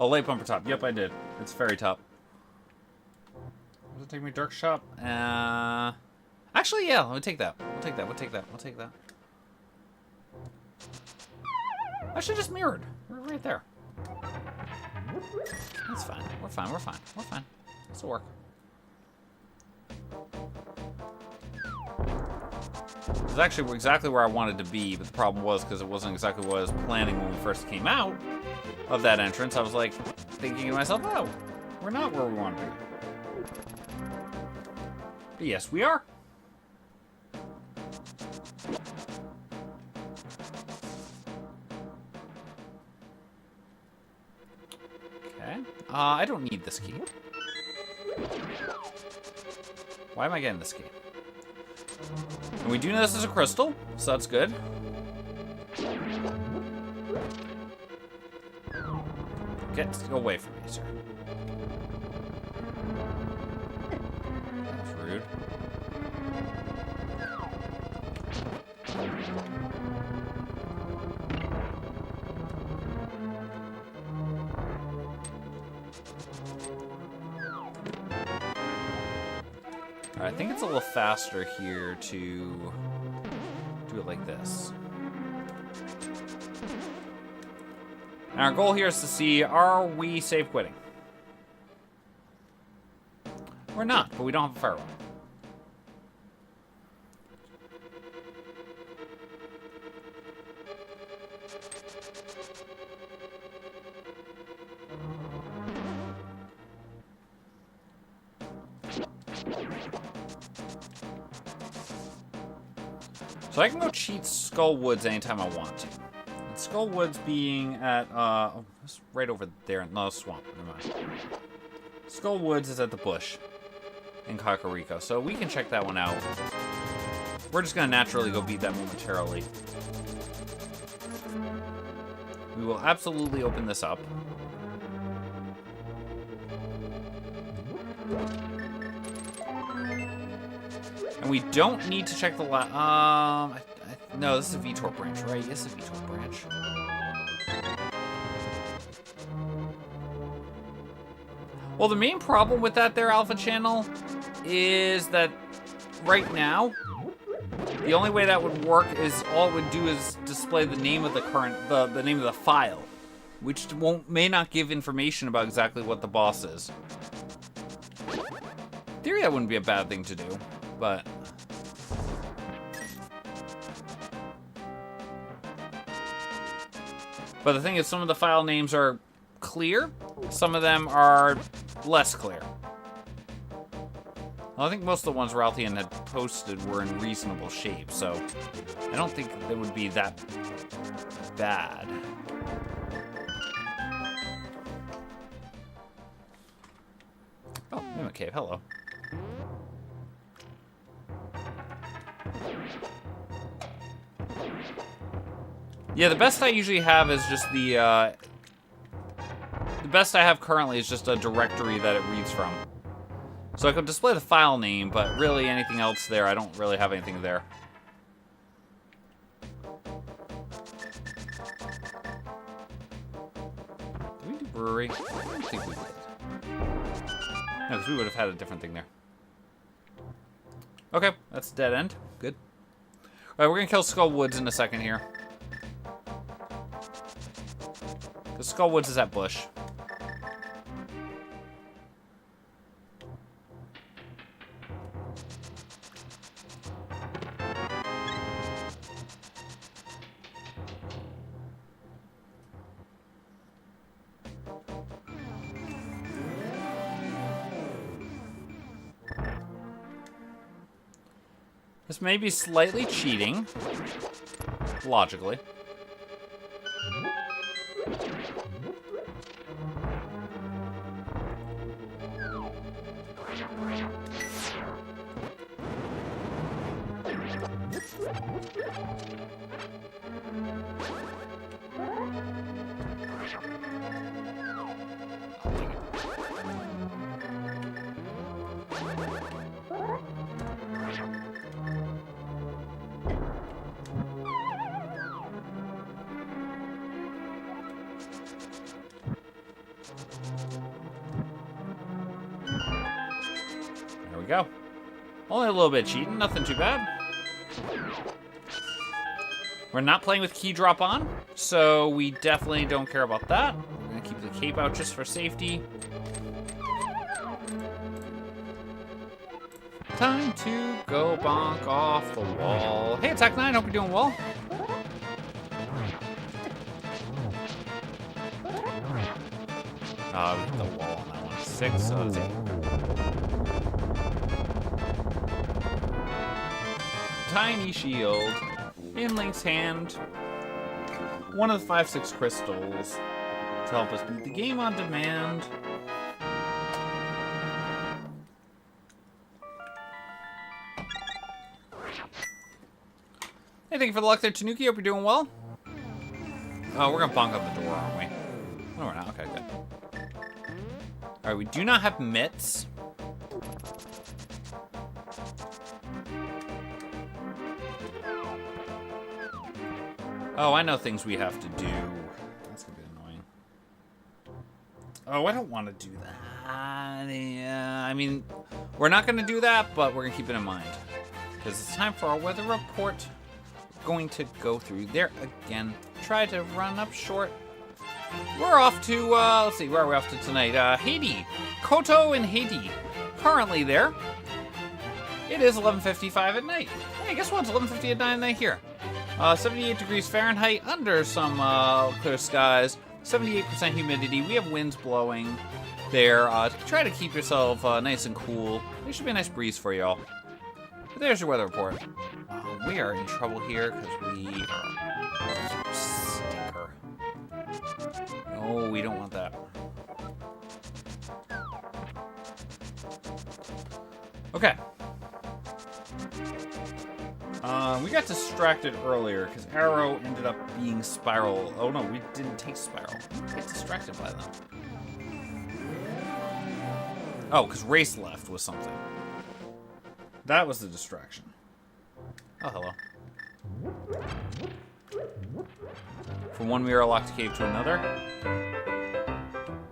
Oh, late bumper top. Yep, I did. It's fairy top. Does it take me dark shop? Actually, yeah. We'll take that. We'll take that. We'll take that. We'll take that. I should just mirrored. We're right there. That's fine. We're fine. We're fine. We're fine. This will work. It's actually exactly where I wanted to be, but the problem was because it wasn't exactly what I was planning when we first came out of that entrance. I was like thinking to myself, oh, we're not where we want to be. But yes, we are. Okay. I don't need this key. Why am I getting this key? And we do know this is a crystal, so that's good. Get away from me, sir. That's rude. Alright, I think it's a little faster here to do it like this. And our goal here is to see, are we safe quitting? We're not, but we don't have a firearm. So I can go cheat Skull Woods anytime I want to. And Skull Woods being at, oh, it's right over there in the swamp. Never mind. Skull Woods is at the bush in Kakariko, so we can check that one out. We're just gonna naturally go beat that momentarily. We will absolutely open this up. And we don't need to check the no, this is a Vitor branch, right? This is a Vitor branch. Well, the main problem with that there, Alpha Channel, is that right now, the only way that would work is all it would do is display the name of the the name of the file, which may not give information about exactly what the boss is. In theory, that wouldn't be a bad thing to do, but the thing is, some of the file names are clear, some of them are less clear. Well, I think most of the ones Ralthian had posted were in reasonable shape, so I don't think they would be that bad. Oh, Mimic Cave, hello. Yeah, the best I usually have is just the best I have currently is just a directory that it reads from. So I can display the file name, but really anything else there, I don't really have anything there. brewery? I don't think we did. No, because we would have had a different thing there. Okay, that's a dead end. Good. All right, we're going to kill Skull Woods in a second here. Because Skull Woods is that bush. This may be slightly cheating, logically. There we go. Only a little bit cheating, nothing too bad. We're not playing with key drop on, so we definitely don't care about that. We're gonna keep the cape out just for safety. Time to go bonk off the wall. Hey, Attack 9, hope you're doing well. We hit the wall on that one. 6, so that's 8. Tiny shield in Link's hand. One of the 5-6 crystals to help us beat the game on demand. Hey, thank you for the luck there, Tanuki. Hope you're doing well. Oh, we're gonna bonk on the door, aren't we? No, we're not. Okay, good. All right, we do not have mitts. Oh, I know things we have to do. That's gonna be annoying. Oh, I don't want to do that. Yeah, I mean, we're not gonna do that, but we're gonna keep it in mind. Because it's time for our weather report. We're going to go through there again. Try to run up short. We're off to, let's see, where are we off to tonight? Haiti. Koto in Haiti. Currently there. It is 11:55 at night. Hey, guess what? It's 11:50 at night here. 78 degrees Fahrenheit under some clear skies. 78% humidity. We have winds blowing there. Try to keep yourself nice and cool. There should be a nice breeze for y'all. But there's your weather report. We are in trouble here because we are stinker. No, we don't want that. Okay. We got distracted earlier because Arrow ended up being Spiral. Oh no, we didn't take Spiral. We didn't get distracted by them. Oh, because Race left was something. That was the distraction. Oh, hello. From one mirror locked cave to another.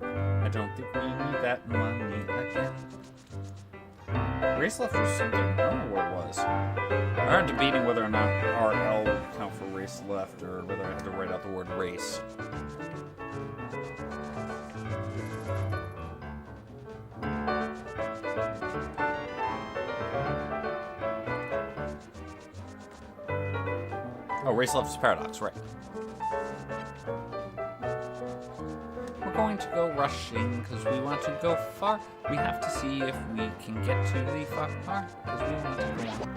I don't think we need that money again. Race left was something. I don't know what it was. I'm debating whether or not RL would count for race left or whether I had to write out the word race. Oh, race left is paradox, right. We're going to go rushing because we want to go far. We have to see if we can get to the far because we want to go on.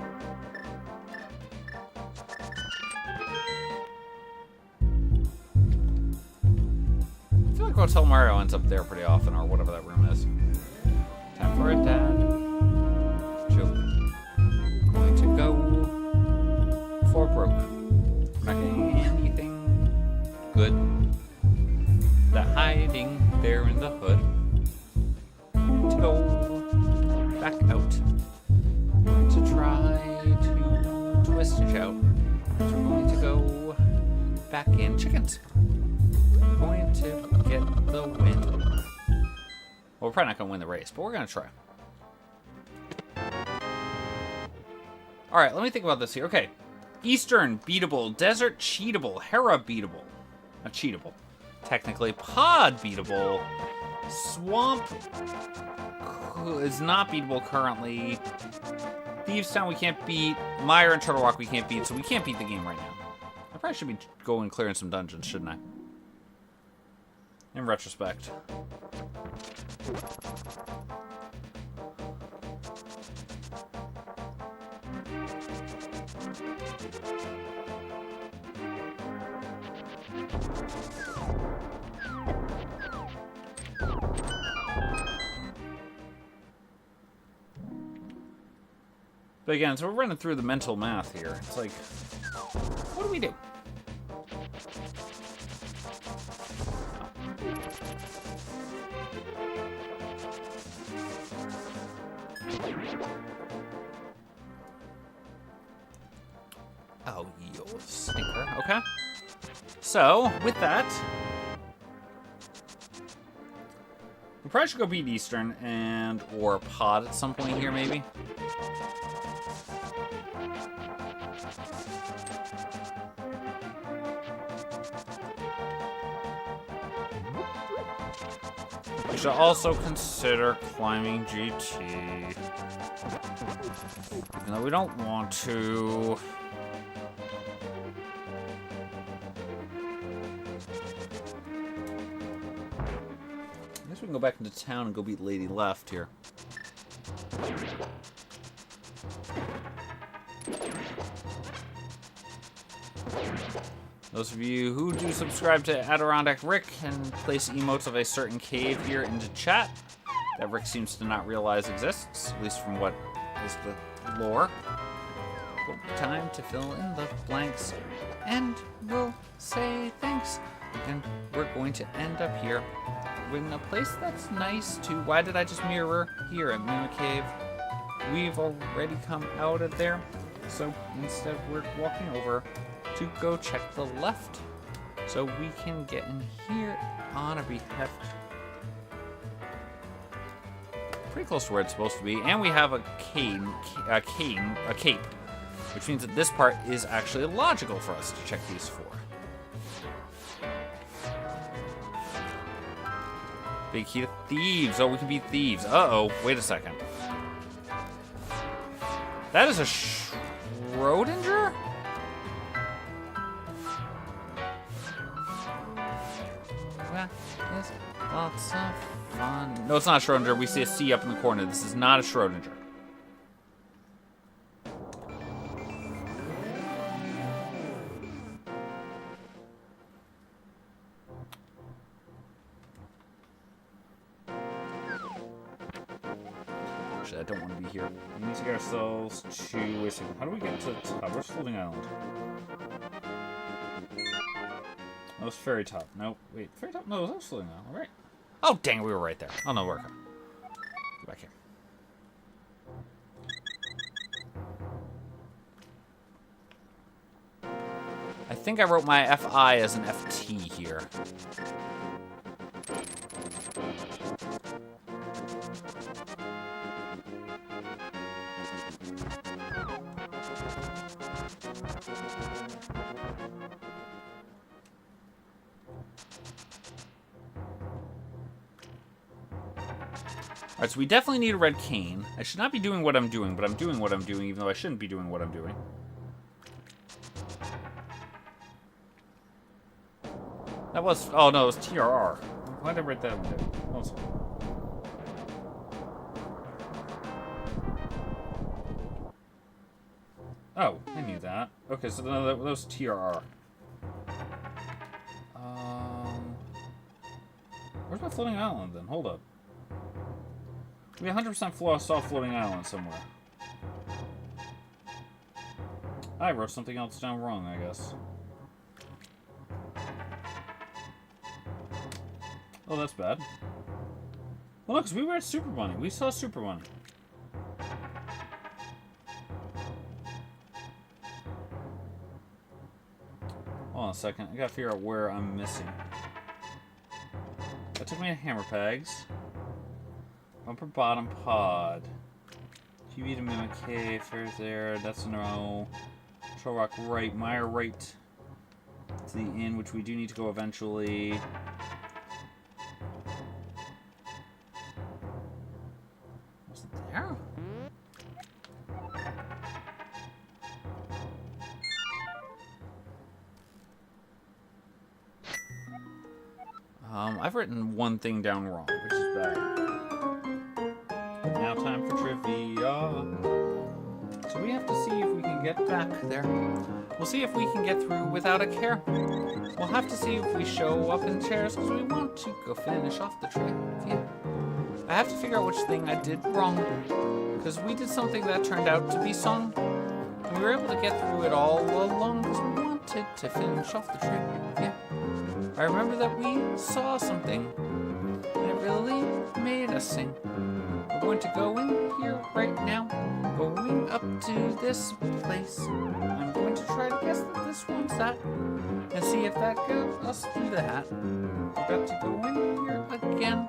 I feel like Hotel Mario ends up there pretty often, or whatever that room is. Time for a dad joke. Going to go for broke. Not getting anything good. That hiding there in the hood. To go back out. To try to twist it out. So we're going to go back in. Chickens. Going to get the win. Well, we're probably not going to win the race, but we're going to try. Alright, let me think about this here. Okay. Eastern, beatable. Desert, cheatable. Hera, beatable. Not cheatable. Technically, pod, beatable. Swamp is not beatable currently. Thieves Town we can't beat. Mire and Turtle Rock we can't beat, so we can't beat the game right now. I probably should be going and clearing some dungeons, shouldn't I? In retrospect. But again, so we're running through the mental math here. It's like, what do we do? Oh, you stinker. Okay. So, with that, we probably should go beat Eastern and or Pod at some point here, maybe. We should also consider climbing GT. Even though we don't want to. I guess we can go back into town and go beat Lady Left here. Those of you who do subscribe to Adirondack Rick can place emotes of a certain cave here into chat that Rick seems to not realize exists, at least from what is the lore. Time to fill in the blanks, and we'll say thanks. And we're going to end up here in a place that's nice too. Why did I just mirror here at Mima Cave? We've already come out of there, so instead we're walking over to go check the left so we can get in here on a beheft. Pretty close to where it's supposed to be, and we have a cape, which means that this part is actually logical for us to check these for. Big key to thieves. Oh, we can beat thieves. Uh-oh, wait a second. That is a Schrodinger? Is lots of fun. No, it's not a Schrodinger. We see a C up in the corner. This is not a Schrodinger. Actually, I don't want to be here. We need to get ourselves to... Wait a second. How do we get to top? Where's Floating Island? Oh, it's Fairy Top. Nope. Wait, Fairy Top? No, that's Floating Island. All right. Oh, dang it. We were right there. Oh, no, we're okay. Go back here. I think I wrote my FI as an FT here. Alright, so we definitely need a red cane. I should not be doing what I'm doing, but I'm doing what I'm doing, even though I shouldn't be doing what I'm doing. That was... Oh, no, it was TRR. Why did I write that one down? Oh, I knew that. Okay, so that was TRR. Where's my floating island, then? Hold up. We 100% saw floating island somewhere. I wrote something else down wrong, I guess. Oh, that's bad. Well, look, 'cause we were at Super Bunny. We saw Super Bunny. Hold on a second. I gotta figure out where I'm missing. took me to hammer pegs. Bumper bottom pod. QB to mimic K, fair's there, that's a no. Control rock right, mire right to the inn, which we do need to go eventually. Was it there? I've written one thing down wrong, which is bad. Now time for trivia. So we have to see if we can get back there. We'll see if we can get through without a care. We'll have to see if we show up in chairs because we want to go finish off the trivia. I have to figure out which thing I did wrong because we did something that turned out to be sung. And we were able to get through it all along because we wanted to finish off the trivia. I remember that we saw something and it really made us sing. We're going to go in here right now, going up to this place. I'm going to try to guess that this one's that, and see if that got us through the hat. We've got to go in here again.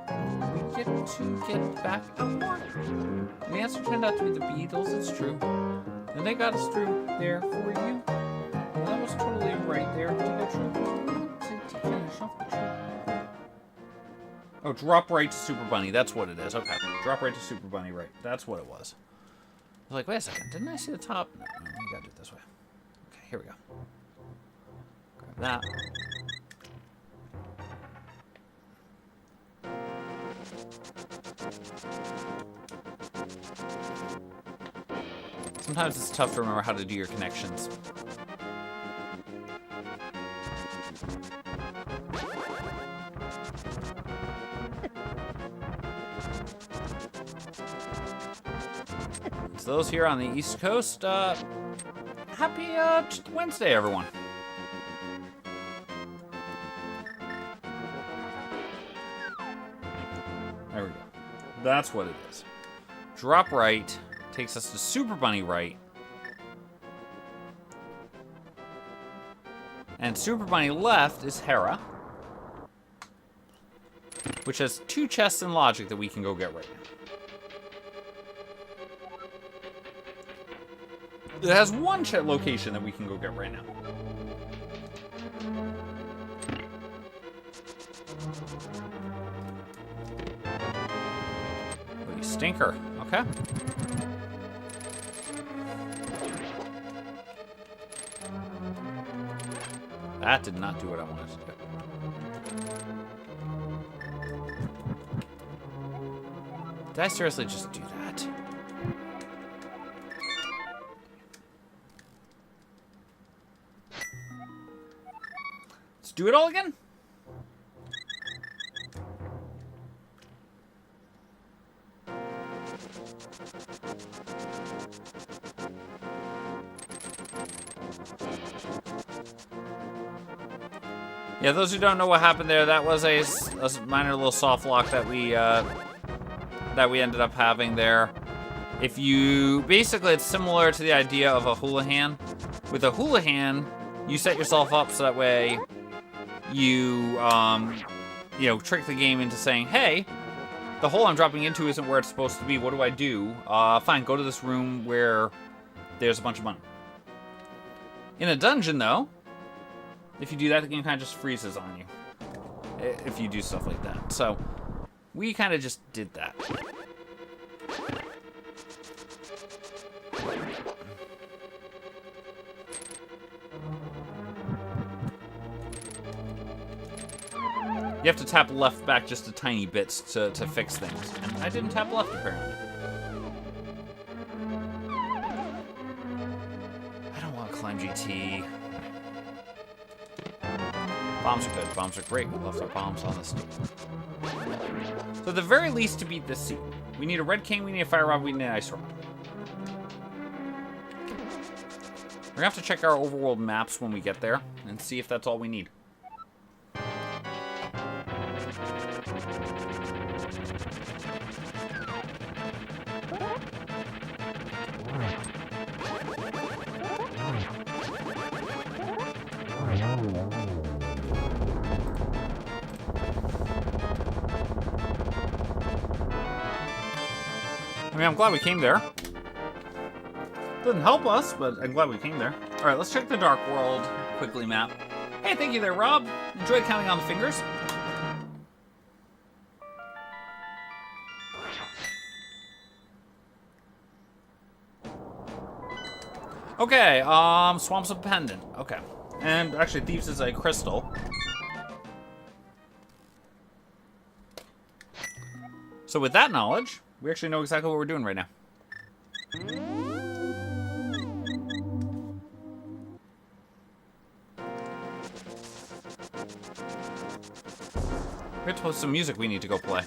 We get to get back out more. And the answer turned out to be the Beatles, it's true. And they got us through there for you. And that was totally right there to go through. To finish off the trip. Oh, drop right to Super Bunny. That's what it is. Okay. Drop right to Super Bunny, right. That's what it was. I was like, wait a second. Didn't I see the top? No, we gotta do it this way. Okay, here we go. Grab that. Sometimes it's tough to remember how to do your connections. So those here on the East Coast, happy Wednesday, everyone. There we go. That's what it is. Drop right takes us to Super Bunny right. And Super Bunny left is Hera, which has 2 chests in logic that we can go get right now. It has 1 location that we can go get right now. Oh, you stinker. Okay. That did not do what I wanted to do. Did I seriously just do that? Let's do it all again? Yeah, those who don't know what happened there, that was a minor little soft lock that we ended up having there. If you basically, it's similar to the idea of a houlihan. With a houlihan, you set yourself up so that way you trick the game into saying, hey, the hole I'm dropping into isn't where it's supposed to be. What do I do? Fine, go to this room where there's a bunch of money. In a dungeon, though, if you do that, the game kind of just freezes on you. If you do stuff like that. So, we kind of just did that. You have to tap left back just a tiny bit to fix things. And I didn't tap left, apparently. I don't want to climb GT. Bombs are good. Bombs are great. We left our bombs on this team. So at the very least, to beat this scene, we need a red king, we need a fire rod, we need an ice rod. We're gonna have to check our overworld maps when we get there and see if that's all we need. mean, I'm glad we came there. Doesn't help us, but I'm glad we came there. All right, let's check the Dark World quickly map. Hey, thank you there, Rob. Enjoyed counting on the fingers. Okay, Swamps of Pendant. Okay. And actually, Thieves is a crystal. So with that knowledge, we actually know exactly what we're doing right now. We have to post some music we need to go play.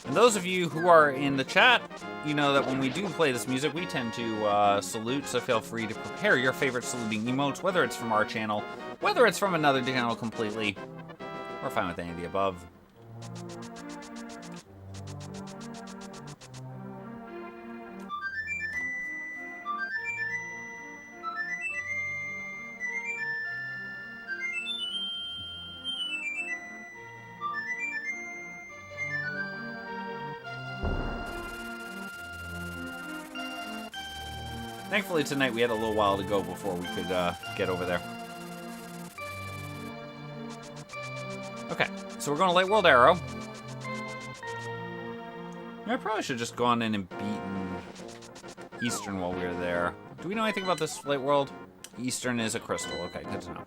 And those of you who are in the chat, you know that when we do play this music, we tend to salute, so feel free to prepare your favorite saluting emotes, whether it's from our channel, whether it's from another channel completely. We're fine with any of the above. Thankfully tonight we had a little while to go before we could get over there. Okay, so we're going to Light World Arrow. I probably should have just gone in and beaten Eastern while we were there. Do we know anything about this Light World? Eastern is a crystal. Okay, good to know.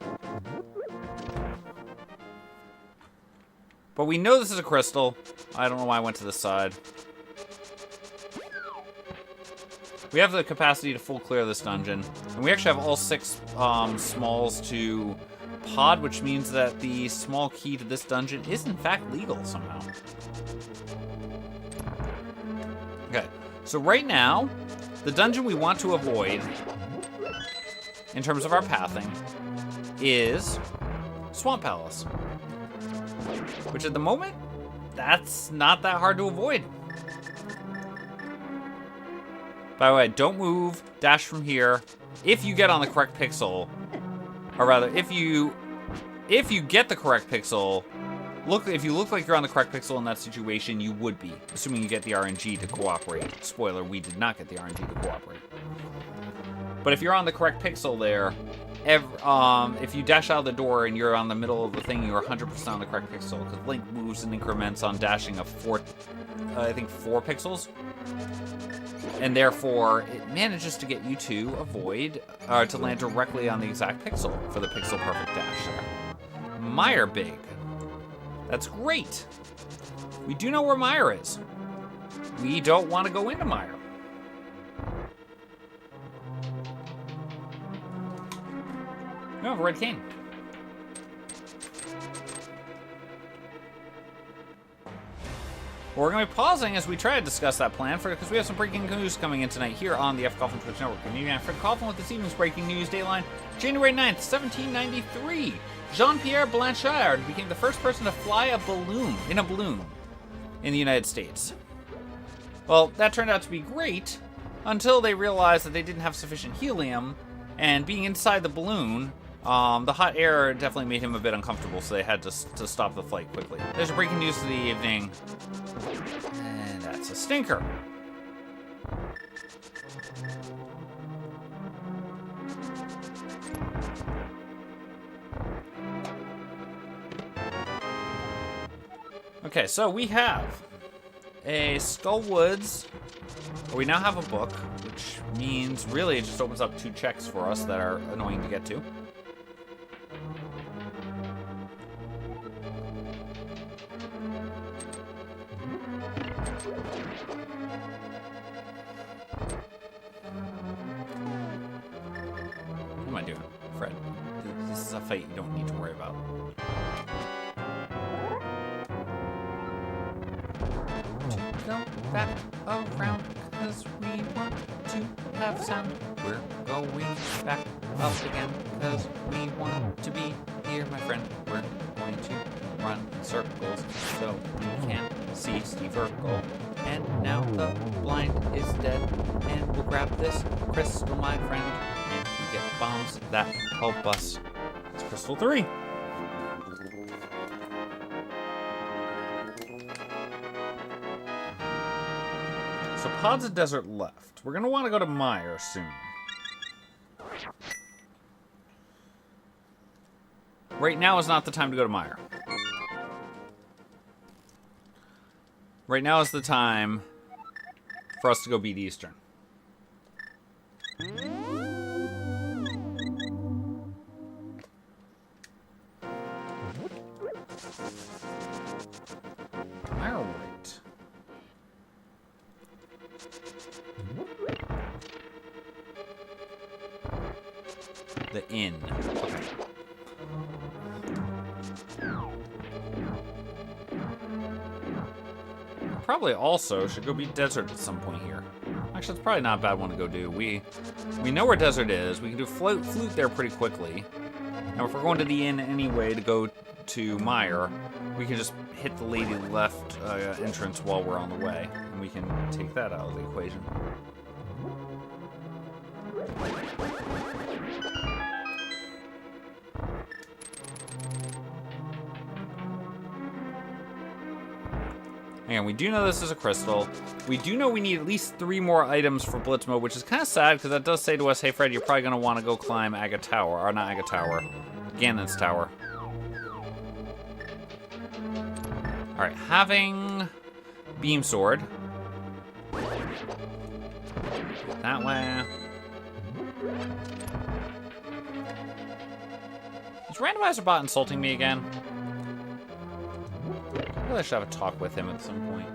But we know this is a crystal. I don't know why I went to this side. We have the capacity to full clear this dungeon. And we actually have all 6 smalls to pod, which means that the small key to this dungeon is in fact legal somehow. Okay, so right now, the dungeon we want to avoid, in terms of our pathing, is Swamp Palace. Which at the moment, that's not that hard to avoid. By the way, don't move, dash from here. If you get on the correct pixel, or rather, if you get the correct pixel, if you look like you're on the correct pixel in that situation, you would be, assuming you get the RNG to cooperate. Spoiler, we did not get the RNG to cooperate. But if you're on the correct pixel there, if you dash out of the door and you're on the middle of the thing, you're 100% on the correct pixel, because Link moves in increments on dashing of 4 pixels. And therefore, it manages to get you to avoid, to land directly on the exact pixel for the pixel perfect dash there. Mire Big. That's great. We do know where Mire is. We don't want to go into Mire. We have a red cane. We're going to be pausing as we try to discuss that plan because we have some breaking news coming in tonight here on the F Coffin Twitch Network. I'm Fred Coffin with this evening's breaking news dateline. January 9th, 1793. Jean-Pierre Blanchard became the first person to fly a balloon in the United States. Well, that turned out to be great until they realized that they didn't have sufficient helium, and being inside the balloon, the hot air definitely made him a bit uncomfortable, so they had to stop the flight quickly. There's your breaking news for the evening. And that's a stinker. Okay, so we have a Skullwoods, or we now have a book, which means really it just opens up 2 checks for us that are annoying to get to. What am I doing, Fred? This is a fight you don't need to worry about. Go back around, cause we want to have sound. We're going back up again, cause we want to be here, my friend. We're going to run circles so we can't see Steve Urkel. And now the blind is dead, and we'll grab this crystal, my friend, and we get bombs that help us. It's Crystal 3. So pods of desert left. We're going to want to go to Mire soon. Right now is not the time to go to Mire. Right now is the time for us to go beat Eastern. Mire right. The inn. Okay. Probably also should go beat Desert at some point here. Actually, it's probably not a bad one to go do. We know where Desert is. We can do flute there pretty quickly. And if we're going to the inn anyway to go to Mire, we can just hit the lady left entrance while we're on the way. And we can take that out of the equation. And we do know this is a crystal. We do know we need at least 3 more items for Blitz mode, which is kind of sad because that does say to us, hey Fred, you're probably going to want to go climb Aga Tower. Or not Aga Tower. Ganon's Tower. Alright, having Beam Sword. That way. Is Randomizer Bot insulting me again? I should have a talk with him at some point.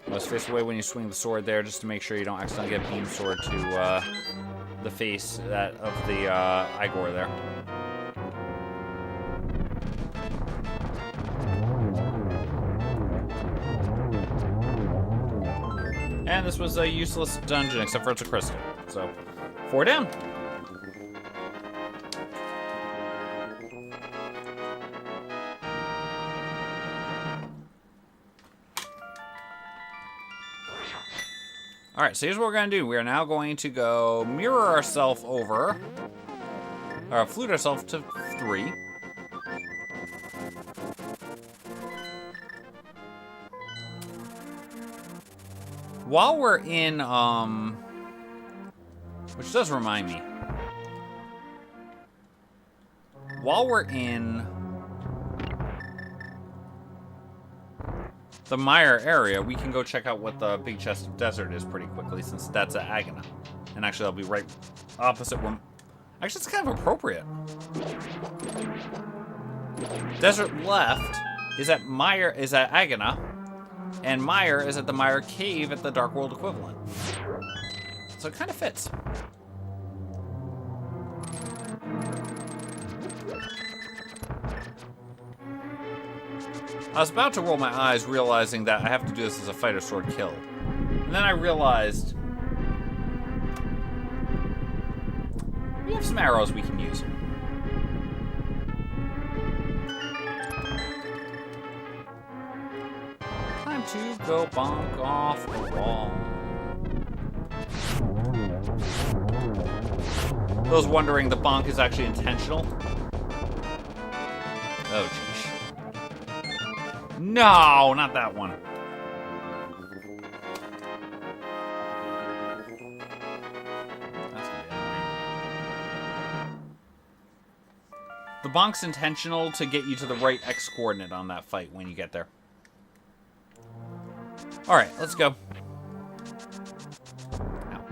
Let's face away when you swing the sword there, just to make sure you don't accidentally get beam sword to the face of the Igor there. And this was a useless dungeon, except for it's a crystal. So, 4 down. Alright, so here's what we're going to do. We are now going to go mirror ourselves over, or flute ourselves to 3. While we're in, which does remind me. While we're in the Mire area, we can go check out what the big chest of desert is pretty quickly, since that's at Agana. And actually, I'll be right opposite where... Actually, it's kind of appropriate. Desert left is at Mire, is at Agana. And Mire is at the Mire Cave at the Dark World equivalent. So it kind of fits. I was about to roll my eyes, realizing that I have to do this as a fighter sword kill. And then I realized we have some arrows we can use. Time to go bonk off the wall. Those wondering, the bonk is actually intentional. Oh, geez. No, not that one. That's gonna be annoying. The bonk's intentional to get you to the right X coordinate on that fight when you get there. Alright, let's go. Ow.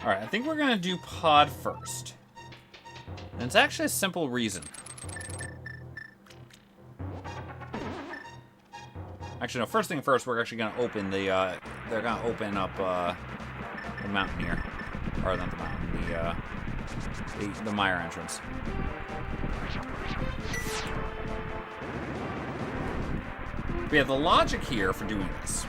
Alright, I think we're gonna do pod first. And it's actually a simple reason. Actually, no, first thing first, we're actually gonna open the, they're gonna open up, the mountain here. Or not the mountain, the Mire entrance. We have the logic here for doing this.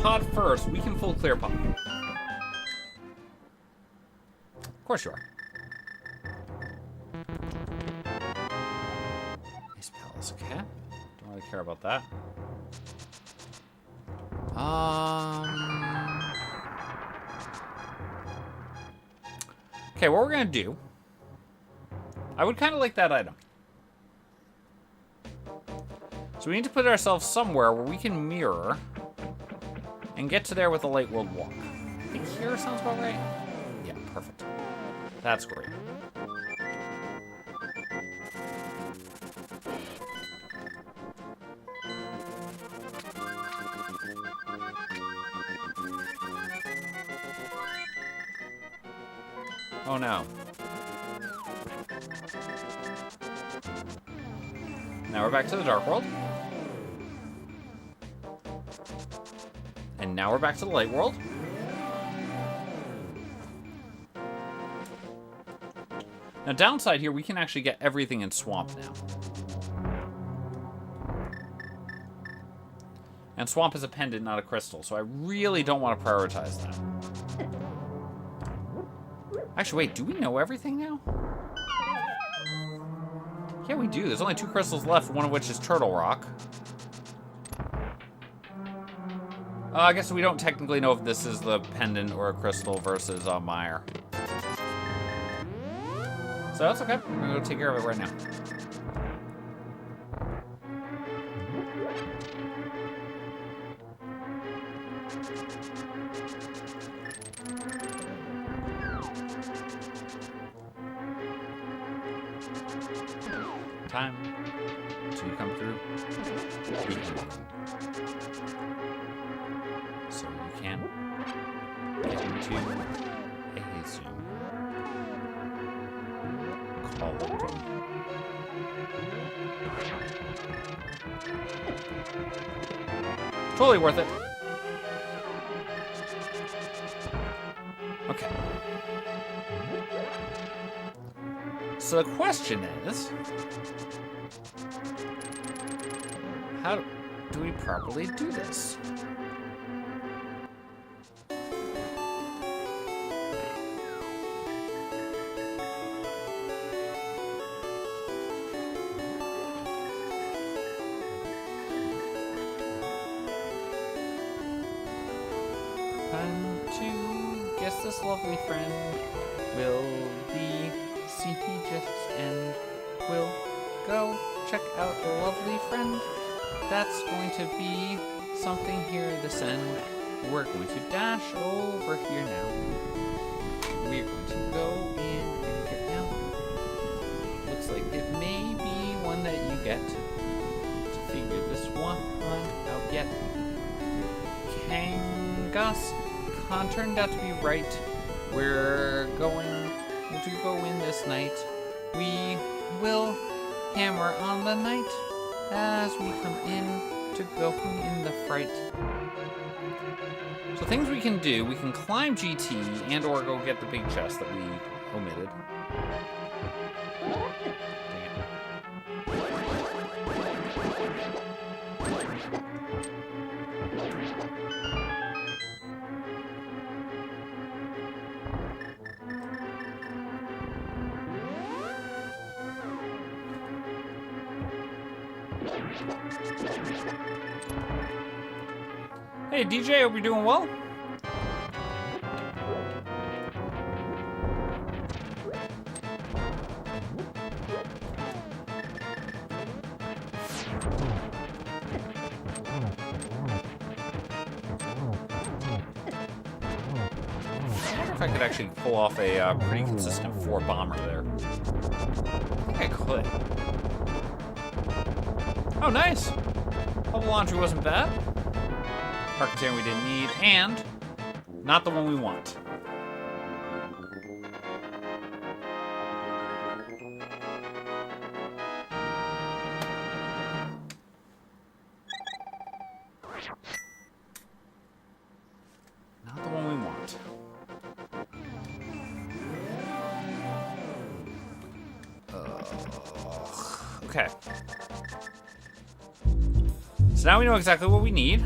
pod first, we can full clear pod. Of course you are. Nice palace, okay. Don't really care about that. Okay, what we're gonna do, I would kind of like that item. So we need to put ourselves somewhere where we can mirror and get to there with a light world walk. I think here sounds about right. Yeah, perfect. That's great. Oh no. Now we're back to the Dark World. And now we're back to the Light World. Now downside here, we can actually get everything in Swamp now. And Swamp is a pendant, not a crystal, so I really don't want to prioritize that. Actually, wait, do we know everything now? Yeah, we do. There's only 2 crystals left, one of which is Turtle Rock. I guess we don't technically know if this is the pendant or a crystal versus Mire. So that's okay. We're gonna go take care of it right now. Time to come through. So you can get into a Zoom. Call it. Totally worth it. Okay. So the question is, how do we properly do this? Time to guess this lovely friend will be just and we'll go check out the lovely friend. That's going to be something here this end. We're going to dash over here now. We're going to go in and get down. Looks like it may be one that you get to figure this one out yet. Kangas Khan turned out to be right. We're going to go in this night. We will hammer on the night as we come in to go in the fright. So things we can do, we can climb GT and or go get the big chest that we omitted. Hey DJ, hope you're doing well. I wonder if I could actually pull off a pretty consistent 4 bomber there. I think I could. Oh, nice. Bubble laundry wasn't bad. Parketeering we didn't need, and not the one we want. Not the one we want. Okay. So now we know exactly what we need.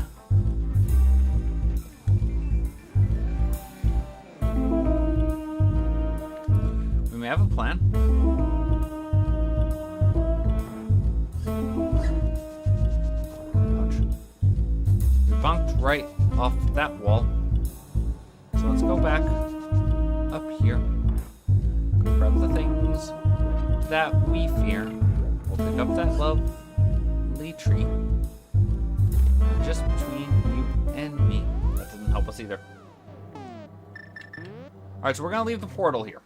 may have a plan. Ouch. We bunked right off that wall. So let's go back up here. Go grab the things that we fear. We'll pick up that lovely tree. Just between you and me. That doesn't help us either. Alright, so we're gonna leave the portal here.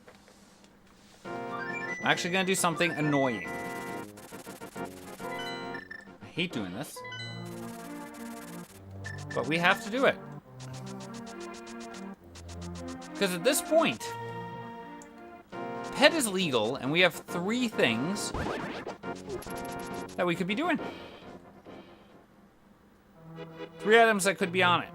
I'm actually gonna do something annoying. I hate doing this. But we have to do it. Because at this point, pet is legal, and we have 3 things that we could be doing. 3 items that could be on it.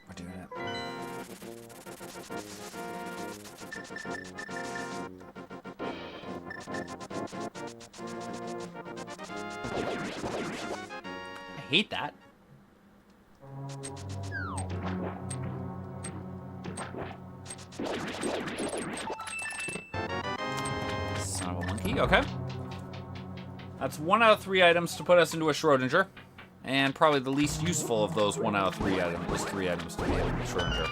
We're doing it. I hate that. Son of a monkey. Okay. That's 1 out of 3 items to put us into a Schrodinger. And probably the least useful of those 1 out of 3 items. Those 3 items to be in a Schrodinger.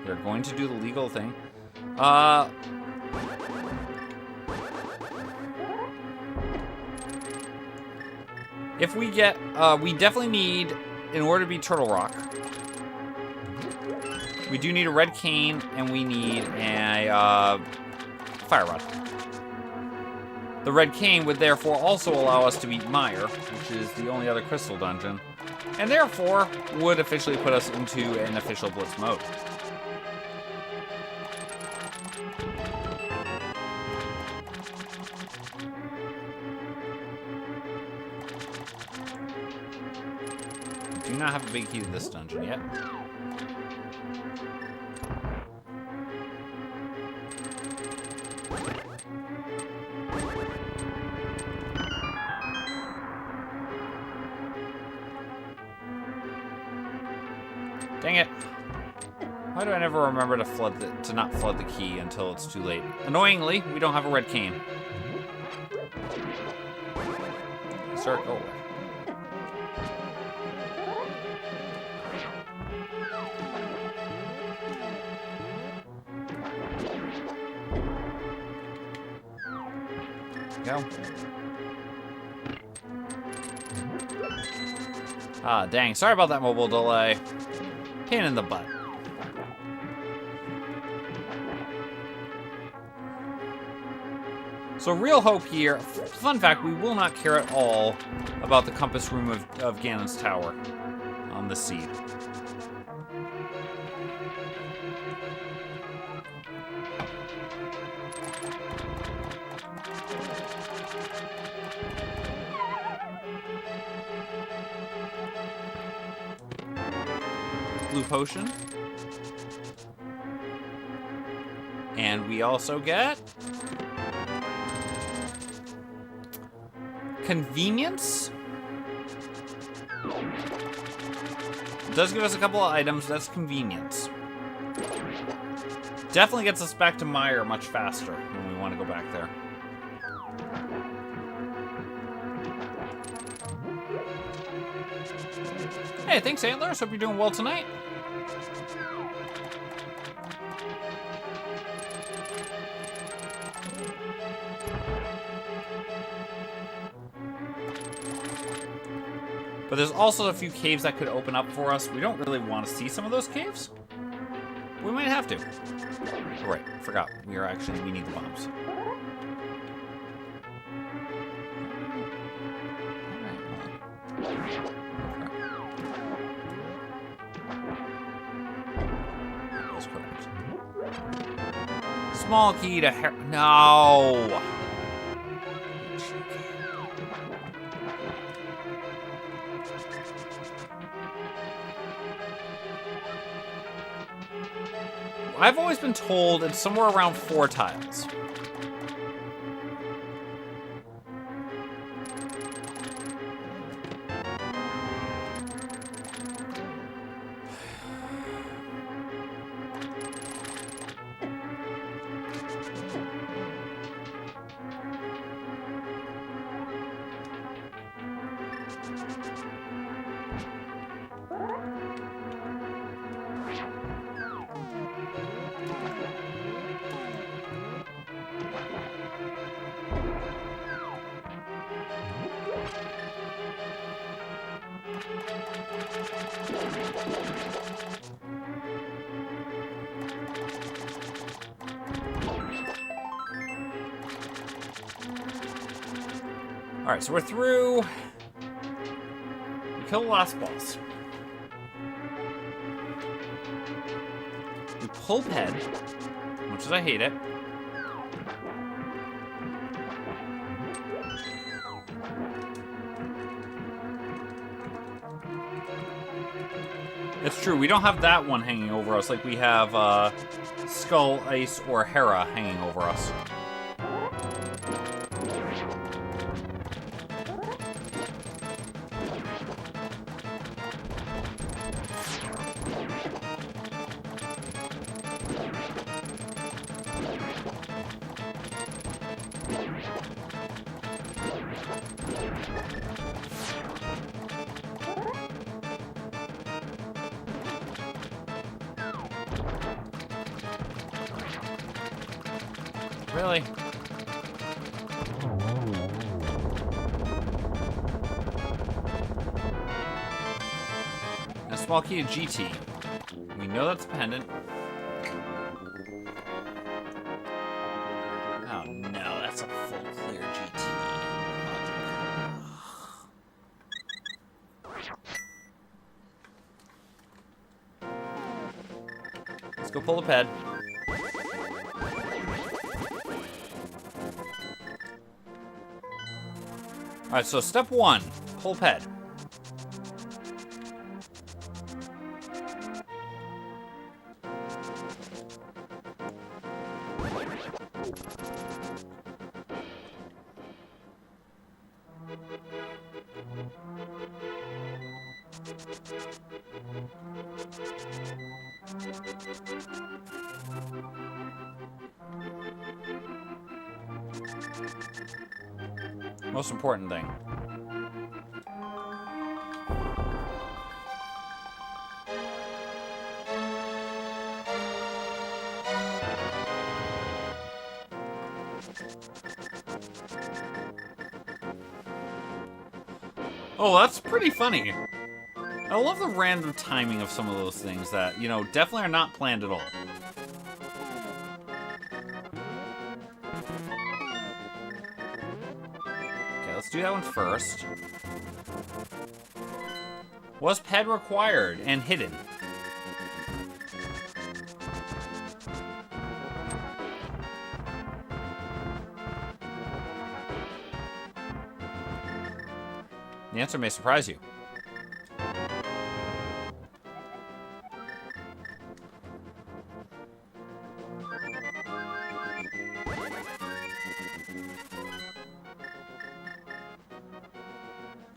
We're going to do the legal thing. If we get, we definitely need, in order to be Turtle Rock, we do need a red cane, and we need a fire rod. The red cane would therefore also allow us to beat Mire, which is the only other crystal dungeon, and therefore would officially put us into an official Blitz mode. Do not have a big key to this dungeon yet. Dang it. Why do I never remember to not flood the key until it's too late? Annoyingly, we don't have a red cane. Sir, go away. Go. Ah, dang. Sorry about that mobile delay. Pain in the butt. So real hope here. Fun fact, we will not care at all about the compass room of Ganon's Tower on the seed. Blue potion. And we also get convenience. It does give us a couple of items. That's convenience. Definitely gets us back to Mire much faster when we want to go back there. Hey, thanks, Antlers. Hope you're doing well tonight. But there's also a few caves that could open up for us. We don't really want to see some of those caves. We might have to. Oh, right, forgot. We need the bombs. That's correct. Small key to no. I've always been told it's somewhere around 4 tiles. Alright, so we're through. We kill the last boss. We pull Ped, much as I hate it. It's true, we don't have that one hanging over us like we have Skull, Ice, or Hera hanging over us. Really? A small key to GT. We know that's a pendant. Oh no, that's a full clear GT. Let's go pull the ped. Alright, so step 1, pull ped. Most important thing. Oh, that's pretty funny. I love the random timing of some of those things that, you know, definitely are not planned at all. Let's do that one first. Was ped required and hidden? The answer may surprise you.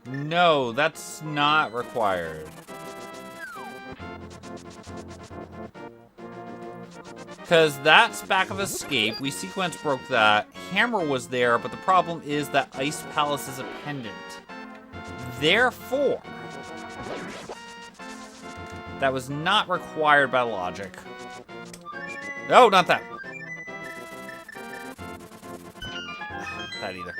No, that's not required. Because that's back of escape. We sequence broke that. Hammer was there, but the problem is that Ice Palace is a pendant. Therefore, that was not required by logic. No, not that. Not that either.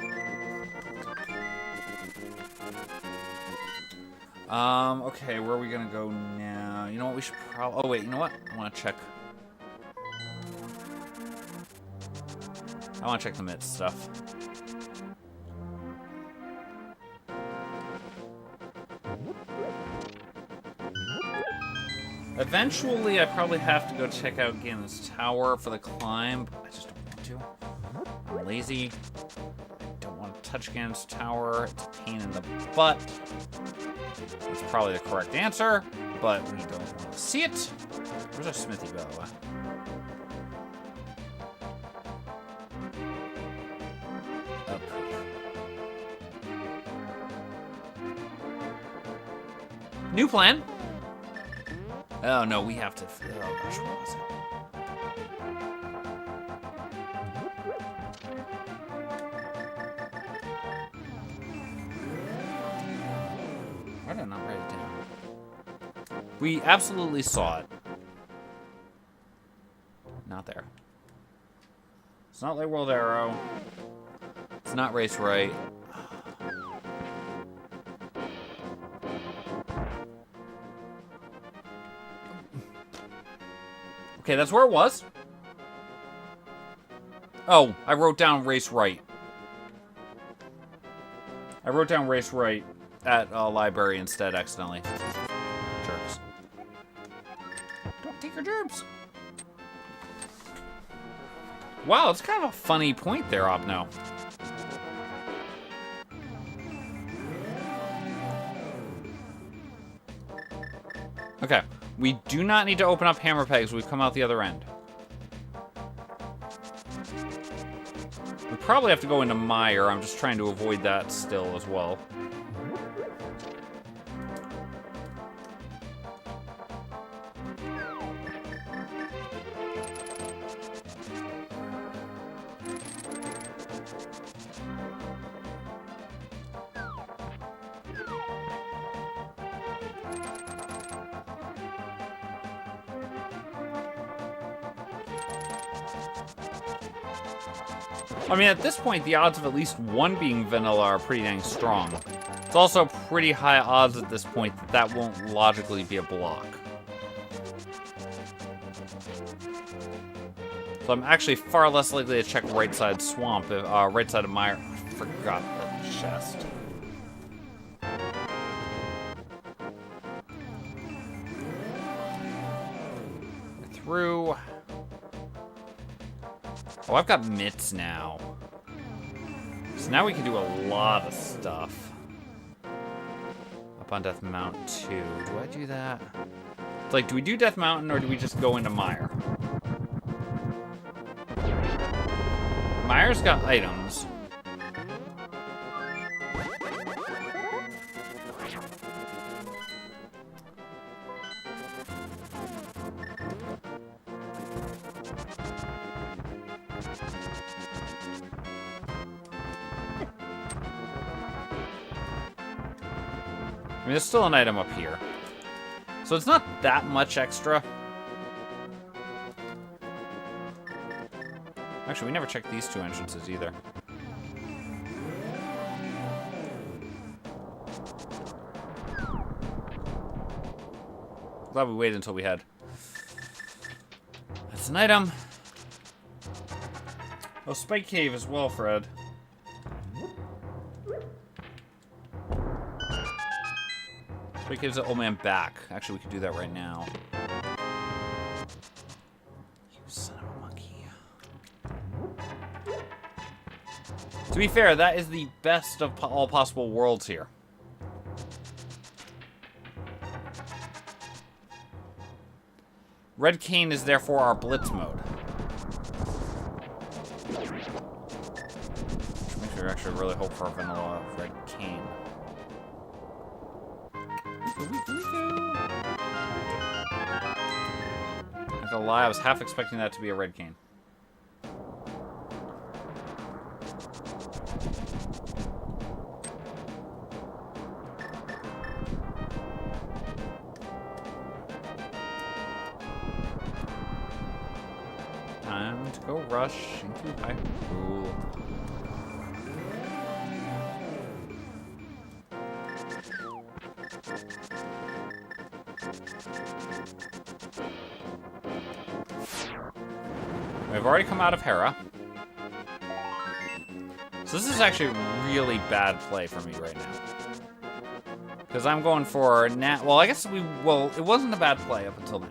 Okay, where are we gonna go now? You know what, we should probably... Oh, wait, you know what? I want to check the midst stuff. Eventually, I probably have to go check out Ganon's tower for the climb, but I just don't want to. I'm lazy. I don't want to touch Ganon's tower. It's a pain in the butt. It's probably the correct answer, but we don't want to see it. Where's our smithy, by the way? New plan. Oh no, we have to. Oh gosh, what was it? Why did I not write it down? We absolutely saw it. Not there. It's not like World Arrow. It's not Race Right. Okay, that's where it was. Oh, I wrote down Race Right. I wrote down Race Right at library instead accidentally. Jerks. Don't take your gerbs. Wow, it's kind of a funny point there, Obno. Okay. We do not need to open up hammer pegs. We've come out the other end. We probably have to go into mire. I'm just trying to avoid that still as well. I mean, at this point, the odds of at least one being vanilla are pretty dang strong. It's also pretty high odds at this point that that won't logically be a block. So I'm actually far less likely to check right side swamp, right side of mire. I forgot the chest. Through. Oh, I've got mitts now. So now we can do a lot of stuff. Up on Death Mountain 2. Do I do that? It's like, do we do Death Mountain or do we just go into mire? Mire's got items. I mean, there's still an item up here. So it's not that much extra. Actually, we never checked these two entrances either. Glad we waited until we had. That's an item. Oh, Spike Cave as well, Fred. Spike Cave's the old man back. Actually, we could do that right now. You son of a monkey. To be fair, that is the best of all possible worlds here. Red Cane is therefore our blitz mode. Which makes me actually really hope for a vanilla Red Cane. Not gonna lie, I was half expecting that to be a Red Cane. Time to go rush into Hyrule. We've already come out of Hera. So this is actually a really bad play for me right now. Because I'm going for well, I guess it wasn't a bad play up until now.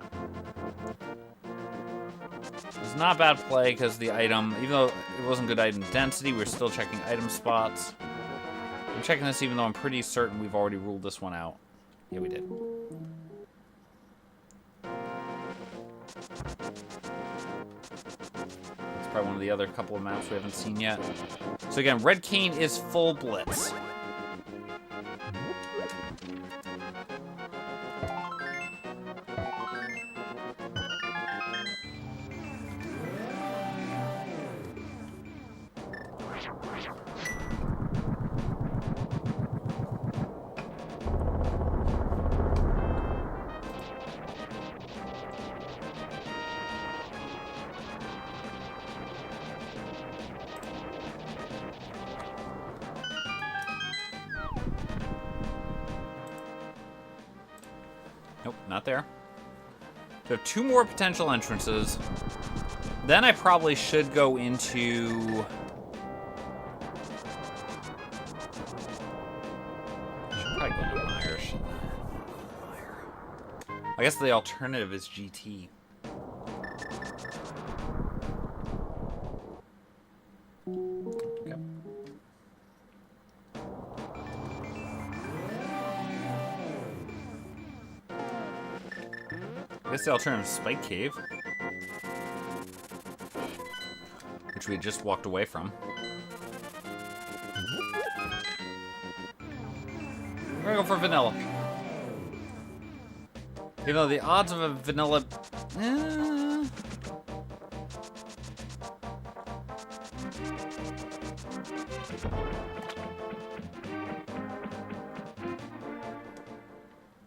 It's not a bad play because the item, even though it wasn't good item density, we're still checking item spots. I'm checking this even though I'm pretty certain we've already ruled this one out. Yeah, we did. It's probably one of the other couple of maps we haven't seen yet. So again, Red Cane is full blitz. Nope, not there. So we have 2 more potential entrances. Then I probably should go into... I should probably go into Myers. I guess the alternative is GT. Okay. I guess the alternative is Spike Cave, which we just walked away from. We're gonna go for vanilla. Even though the odds of a vanilla...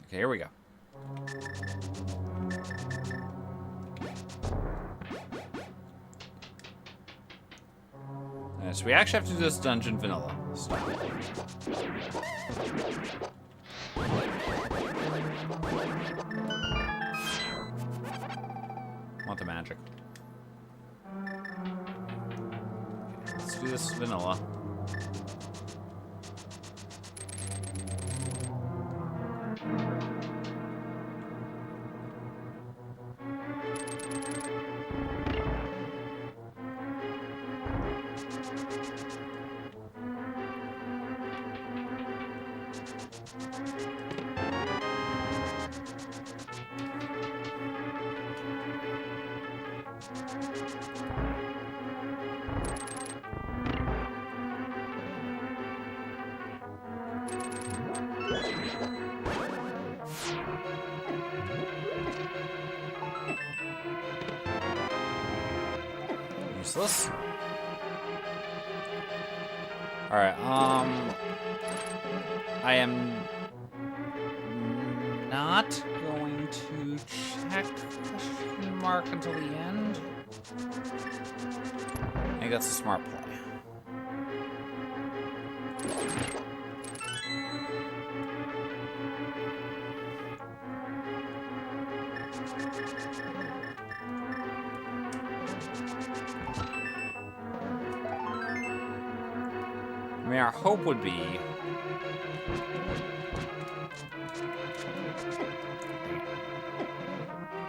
Okay, here we go. So we actually have to do this dungeon vanilla. Want the magic. Okay, let's do this vanilla. Useless. Alright, I am not going to check question mark until the end. I think that's a smart play. I mean, our hope would be...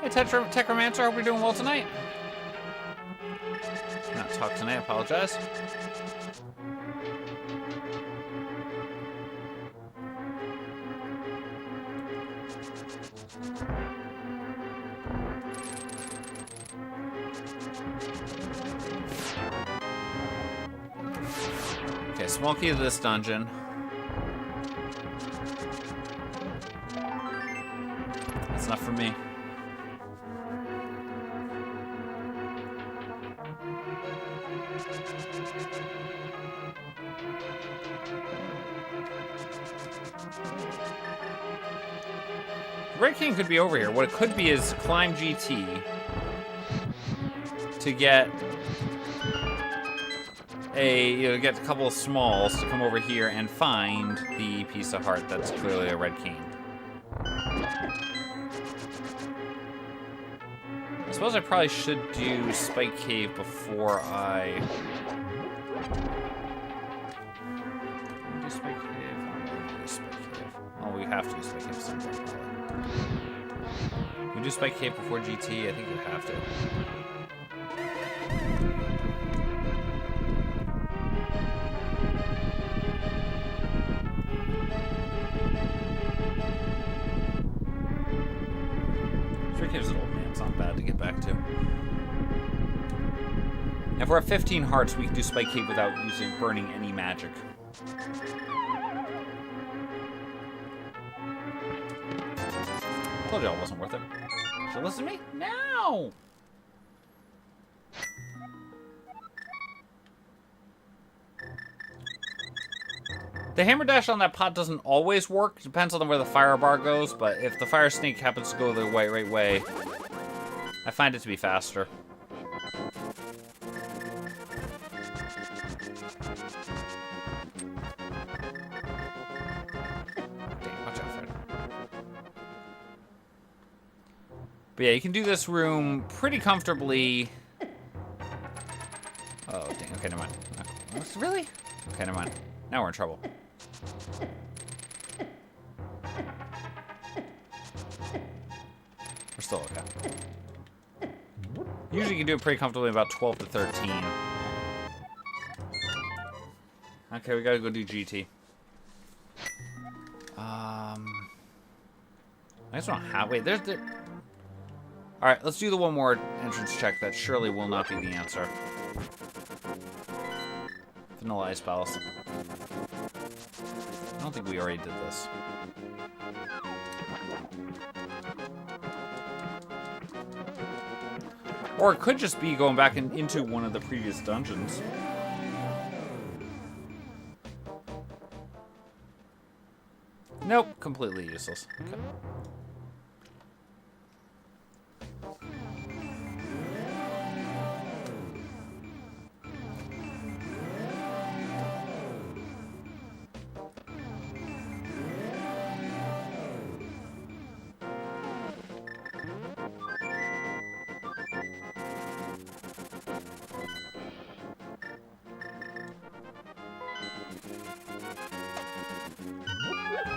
Hey, Techromancer, I hope you're doing well tonight. Not talk tonight, I apologize. Okay, small key to this dungeon. That's enough for me. Red King could be over here. What it could be is climb GT to get get a couple of smalls to come over here and find the piece of heart that's clearly a Red King. I suppose I probably should do Spike Cave before I... do Spike Cave. Oh, we have to use Spike Cape at some point, probably. You do Spike Cape before GT? I think you have to. Spike Cape's an old man. It's not bad to get back to. If we're at 15 hearts, we can do Spike Cape without burning any magic. Told y'all it wasn't worth it. So listen to me now. The hammer dash on that pot doesn't always work. It depends on where the fire bar goes, but if the fire snake happens to go the right way, I find it to be faster. But yeah, you can do this room pretty comfortably. Oh, dang. Okay, never mind. Really? Okay, never mind. Now we're in trouble. We're still okay. Usually you can do it pretty comfortably about 12 to 13. Okay, we gotta go do GT. I just don't have... Wait, there's the... Alright, let's do the one more entrance check that surely will not be the answer. Vanilla Ice Palace. I don't think we already did this. Or it could just be going back into one of the previous dungeons. Nope, completely useless. Okay.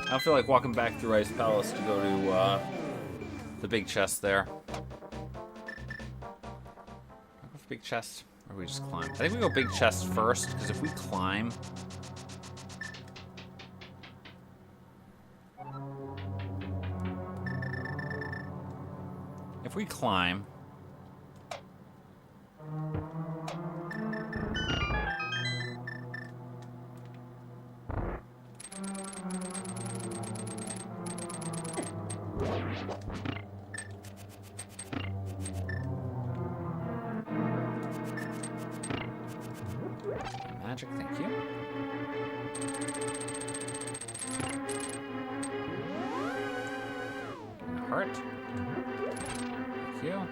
I don't feel like walking back through Ice Palace to go to the big chest there. Big chest, or we just climb? I think we go big chest first, because if we climb... If we climb... Magic, thank you. And a heart. Thank you.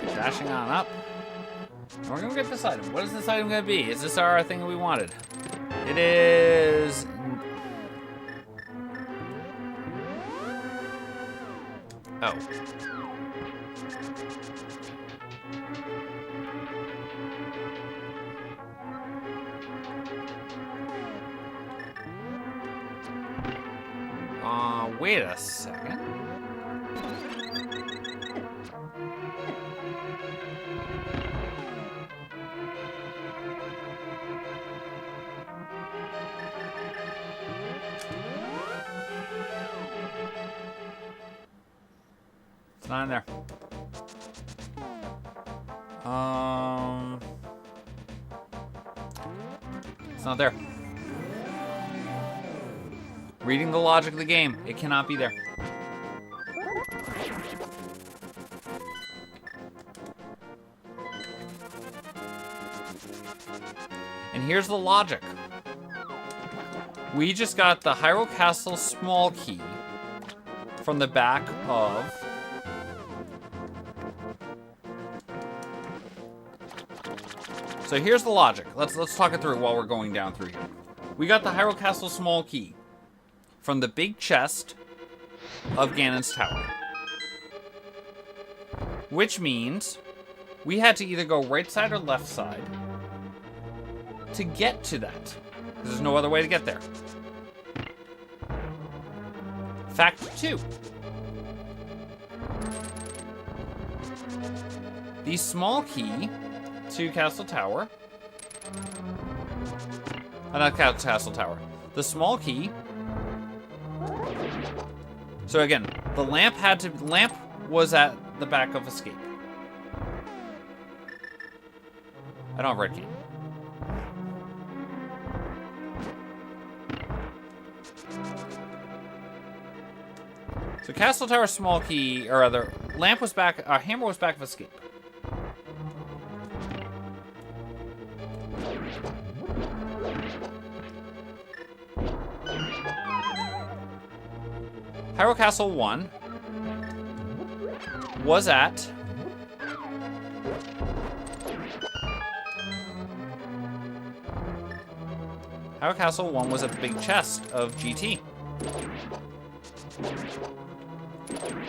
Dashing on up. And we're gonna get this item. What is this item gonna be? Is this our thing that we wanted? It is... Oh. Wait a second. It's not in there. It's not there. Reading the logic of the game, it cannot be there. And here's the logic. We just got the Hyrule Castle small key from the back of... So here's the logic. Let's talk it through while we're going down through here. We got the Hyrule Castle small key from the big chest of Ganon's tower. Which means we had to either go right side or left side to get to that. There's no other way to get there. Fact 2. The small key to Castle Tower. Not Castle Tower. The small key. So again, the lamp was at the back of escape. I don't have red key. So Castle Tower small key, or rather, lamp was back, hammer was back of escape. Hyrule Castle 1 was at Hyrule Castle 1 was a big chest of GT.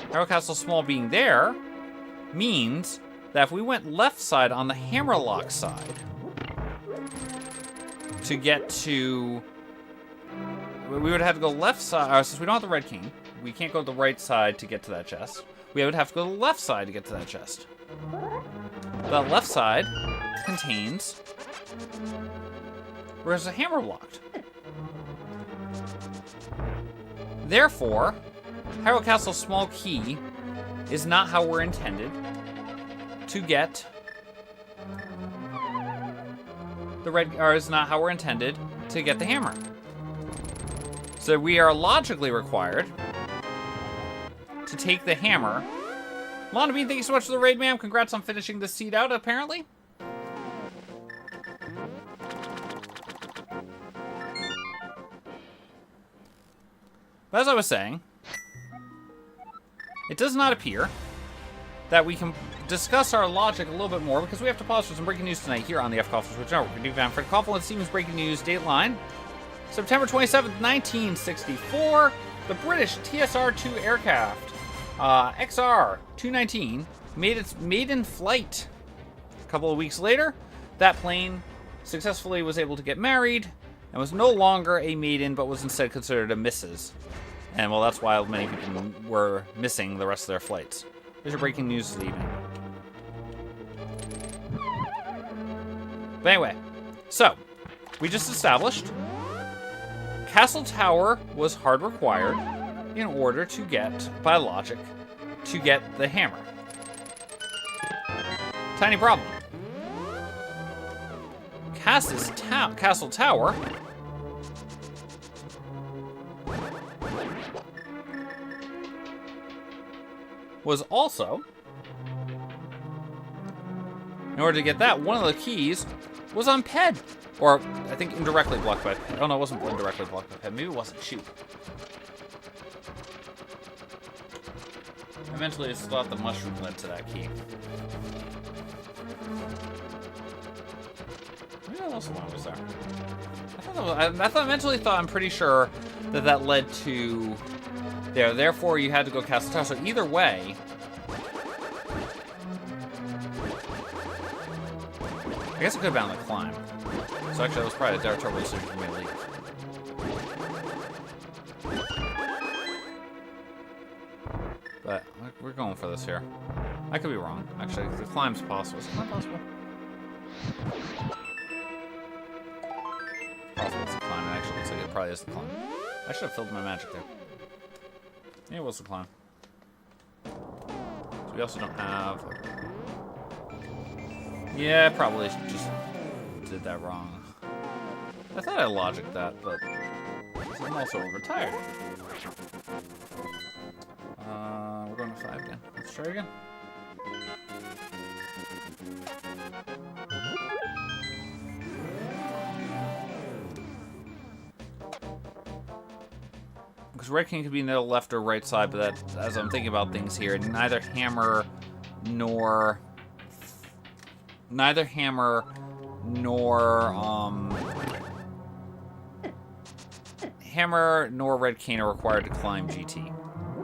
Hyrule Castle small being there means that if we went left side on the Hammerlock side to get to... We would have to go left side, since we don't have the red king, we can't go to the right side to get to that chest. We would have to go to the left side to get to that chest. The left side contains... where's the hammer blocked? Therefore, Hyrule Castle small key is not how we're intended to get the red, or is not how we're intended to get the hammer. So we are logically required to take the hammer. Lana Bean, thank you so much for the raid, ma'am. Congrats on finishing this seed out, apparently. But as I was saying, it does not appear that we can discuss our logic a little bit more because we have to pause for some breaking news tonight here on the FF6WC Poots Network. New fan Fred Coughlin, Stevens breaking news dateline. September 27th, 1964, the British TSR-2 aircraft, XR-219, made its maiden flight. A couple of weeks later, that plane successfully was able to get married and was no longer a maiden, but was instead considered a missus. And, well, that's why many people were missing the rest of their flights. There's your breaking news this evening. But anyway, so, we just established Castle Tower was hard required in order to get, by logic, to get the hammer. Tiny problem. Castle Tower was also, in order to get that, one of the keys was on Ped. Or, I think indirectly blocked by Ped. Oh no, it wasn't indirectly blocked by Ped. Maybe it wasn't. Shoot. Eventually, I just thought the mushroom led to that key. Maybe that was the one that was there. I'm pretty sure that led to there. Therefore, you had to go Castle Tower. So either way, I guess it could have been on the climb. So actually, that was probably a terrible decision for me to leave. But we're going for this here. I could be wrong. Actually, the climb's possible. Is the climb possible? Possible it's the climb. It actually looks like it probably is the climb. I should have filled my magic there. Yeah, it was the climb. So we also don't have... Yeah, probably just did that wrong. I thought I logicked that, but I'm also overtired. We're going to 5 again. Let's try again. because red king could be in the left or right side, but that, as I'm thinking about things here, neither hammer nor hammer nor red cane are required to climb GT.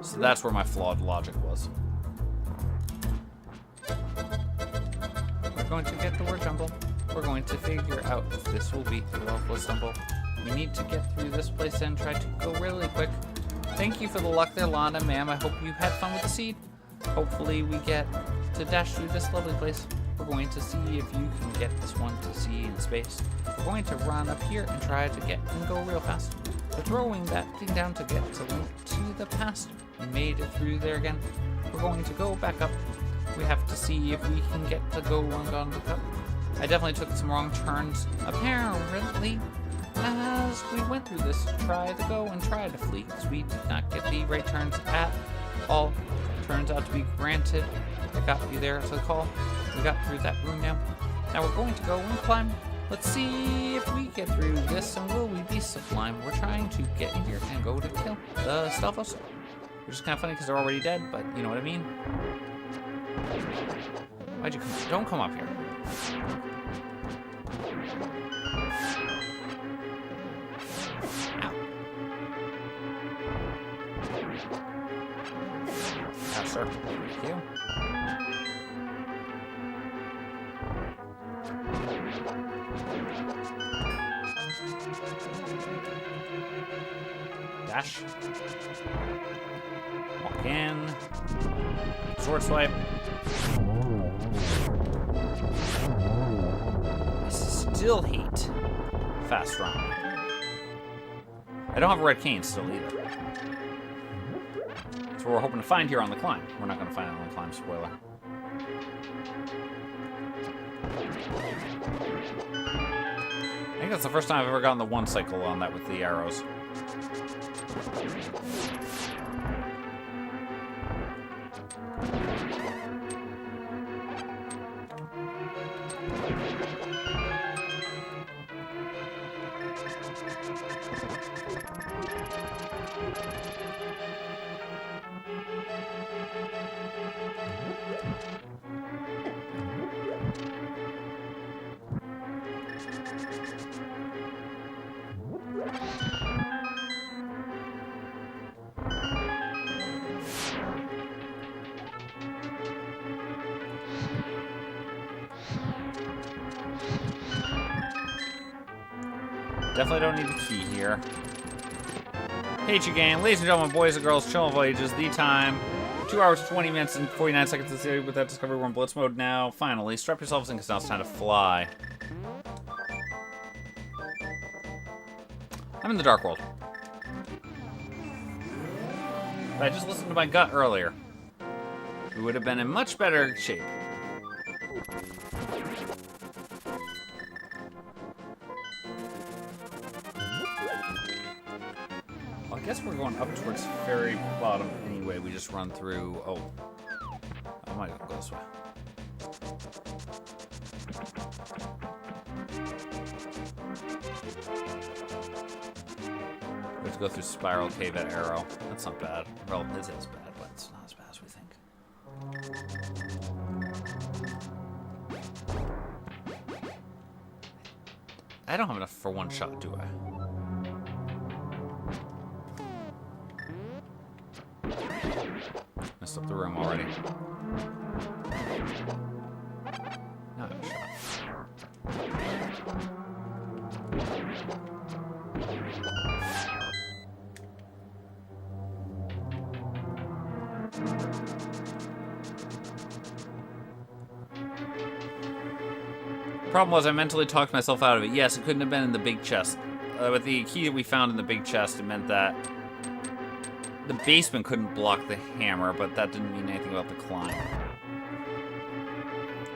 So that's where my flawed logic was. We're going to get the word jumble. We're going to figure out if this will be the awful stumble. We need to get through this place and try to go really quick. Thank you for the luck there, Lana, ma'am. I hope you had fun with the seed. Hopefully we get to dash through this lovely place. We're going to see if you can get this one to see in space. We're going to run up here and try to get and go real fast. We're throwing that thing down to get to link to the past. We made it through there again. We're going to go back up. We have to see if we can get to go on the cup. I definitely took some wrong turns, apparently. As we went through this, try to go and try to flee, because we did not get the right turns at all. Turns out to be granted. I got you there as a call. We got through that room now. Now we're going to go and climb. Let's see if we get through this, and will we be sublime? We're trying to get in here and go to kill the Stalfos. Which is kind of funny because they're already dead, but you know what I mean? Why'd you come? Don't come up here. Ow. Ah, sir. Thank you. Dash. Walk in. Sword swipe. I still hate fast run. I don't have a red cane still either. That's what we're hoping to find here on the climb. We're not going to find it on the climb, spoiler. I think that's the first time I've ever gotten the one cycle on that with the arrows. Definitely don't need a key here. Hate you, gang. Ladies and gentlemen, boys and girls, children of all ages, the time. 2 hours, 20 minutes, and 49 seconds to see with that discovery. We're in blitz mode now. Finally, strap yourselves in because now it's time to fly. I'm in the Dark World. If I just listened to my gut earlier, we would have been in much better shape. Well, I guess we're going up towards very bottom anyway. We just run through. Oh, I might go this way. We have to go through Spiral Cave at Arrow. That's not bad. Well, it is bad, but it's not as bad as we think. I don't have enough for one shot, do I? Messed up the room already. Now I have a shot. Problem was I mentally talked myself out of it. Yes, it couldn't have been in the big chest. With the key that we found in the big chest, it meant that the basement couldn't block the hammer, but that didn't mean anything about the climb.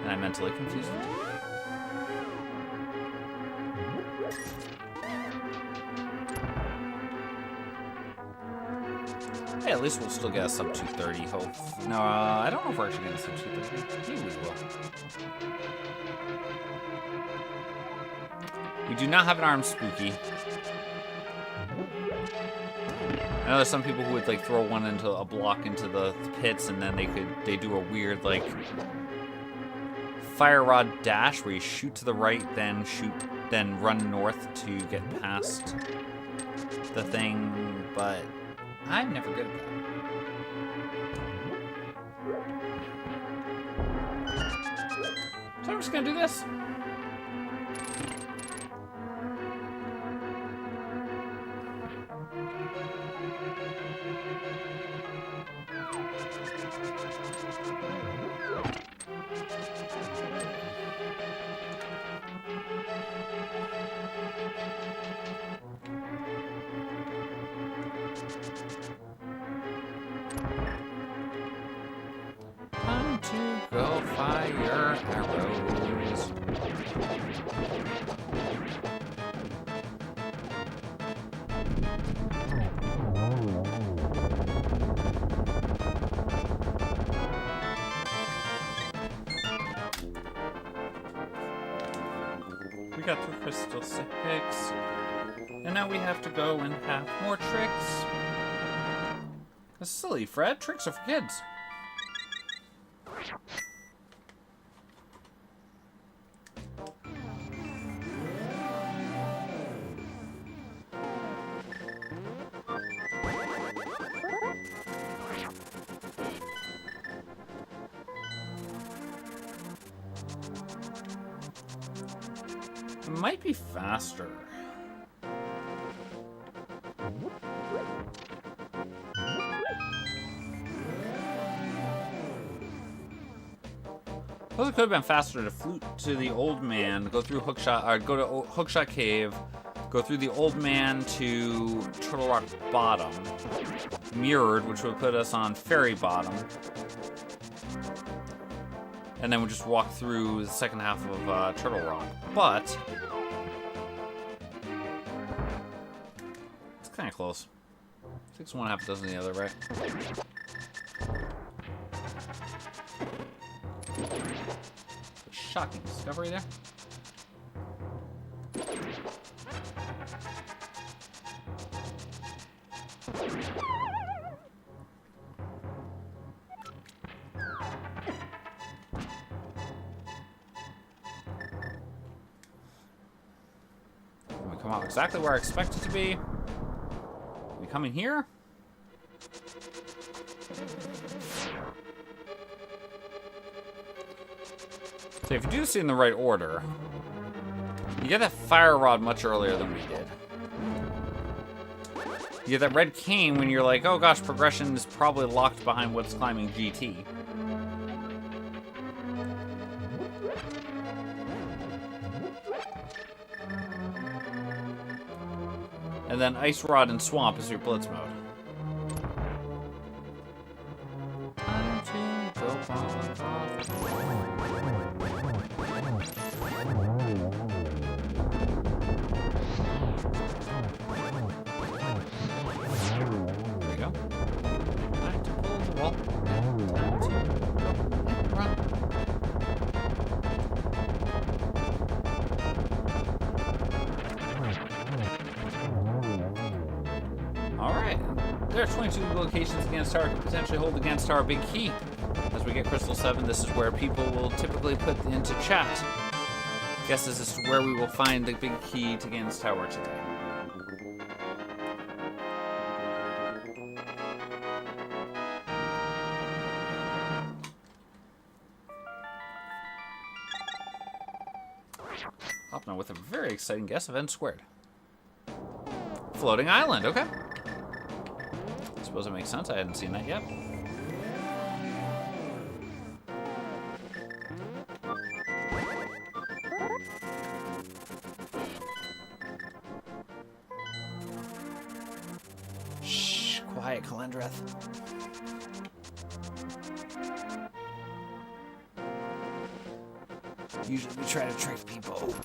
And I mentally confused it. Hey, at least we'll still get a sub 230, hope. No, I don't know if we're actually getting a sub 230. Maybe we will. We do not have an arm spooky. I know there's some people who would like throw one into a block into the pits, and then they do a weird like fire rod dash where you shoot to the right, then run north to get past the thing. But I'm never good at that. So I'm just gonna do this. Time to go fire arrows. We got through Crystal 6. And now we have to go and have more tricks. That's silly, Fred. Tricks are for kids. It might be faster. Well, it could have been faster to flute to the old man, go through Hookshot, or go to Hookshot Cave, go through the old man to Turtle Rock Bottom, mirrored, which would put us on Fairy Bottom, and then we'll just walk through the second half of Turtle Rock. But it's kind of close. 6 one, half dozen the other, right? Shocking discovery there. We come out exactly where I expect it to be. We come in here. So if you do this in the right order, you get that fire rod much earlier than we did. You get that red cane when you're like, oh gosh, progression is probably locked behind what's climbing GT. And then ice rod and swamp is your blitz mode. Time to go There we go. Time to pull the wall. Time to go and run. Alright. There are 22 locations against Tower could potentially hold against our big key. As we get Crystal 7, this is where people will typically put into chat guesses as to where we will find the big key to Gan's Tower today. Up now with a very exciting guess of N squared. Floating island, okay. I suppose it makes sense. I hadn't seen that yet. Shh, quiet, Calendreth. Usually we try to trick people.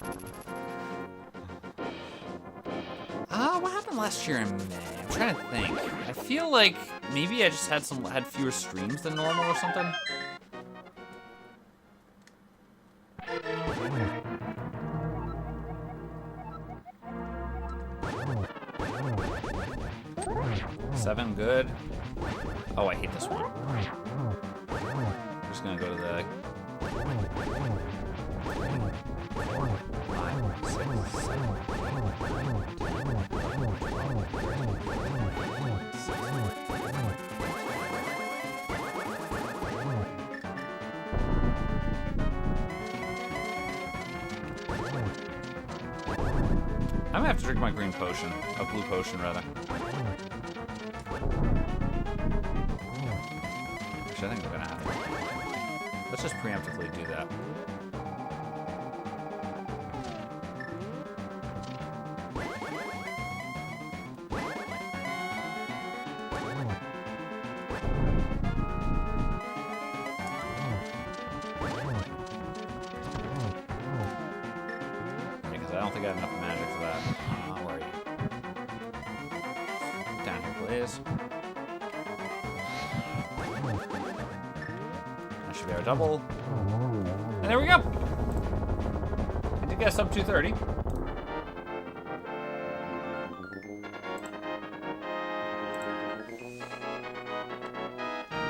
What happened last year in May? I'm trying to think. I feel like maybe I just had fewer streams than normal or something. 7, good. Oh, I hate this one. I'm just gonna go to the... 5, 6, 7, I'm gonna have to drink my green potion. A blue potion, rather. Actually, I think we're gonna have to. Let's just preemptively do that. Because I don't think I have enough magic for that. Where are you? Down here, please. That should be our double. And there we go. I did get sub 230.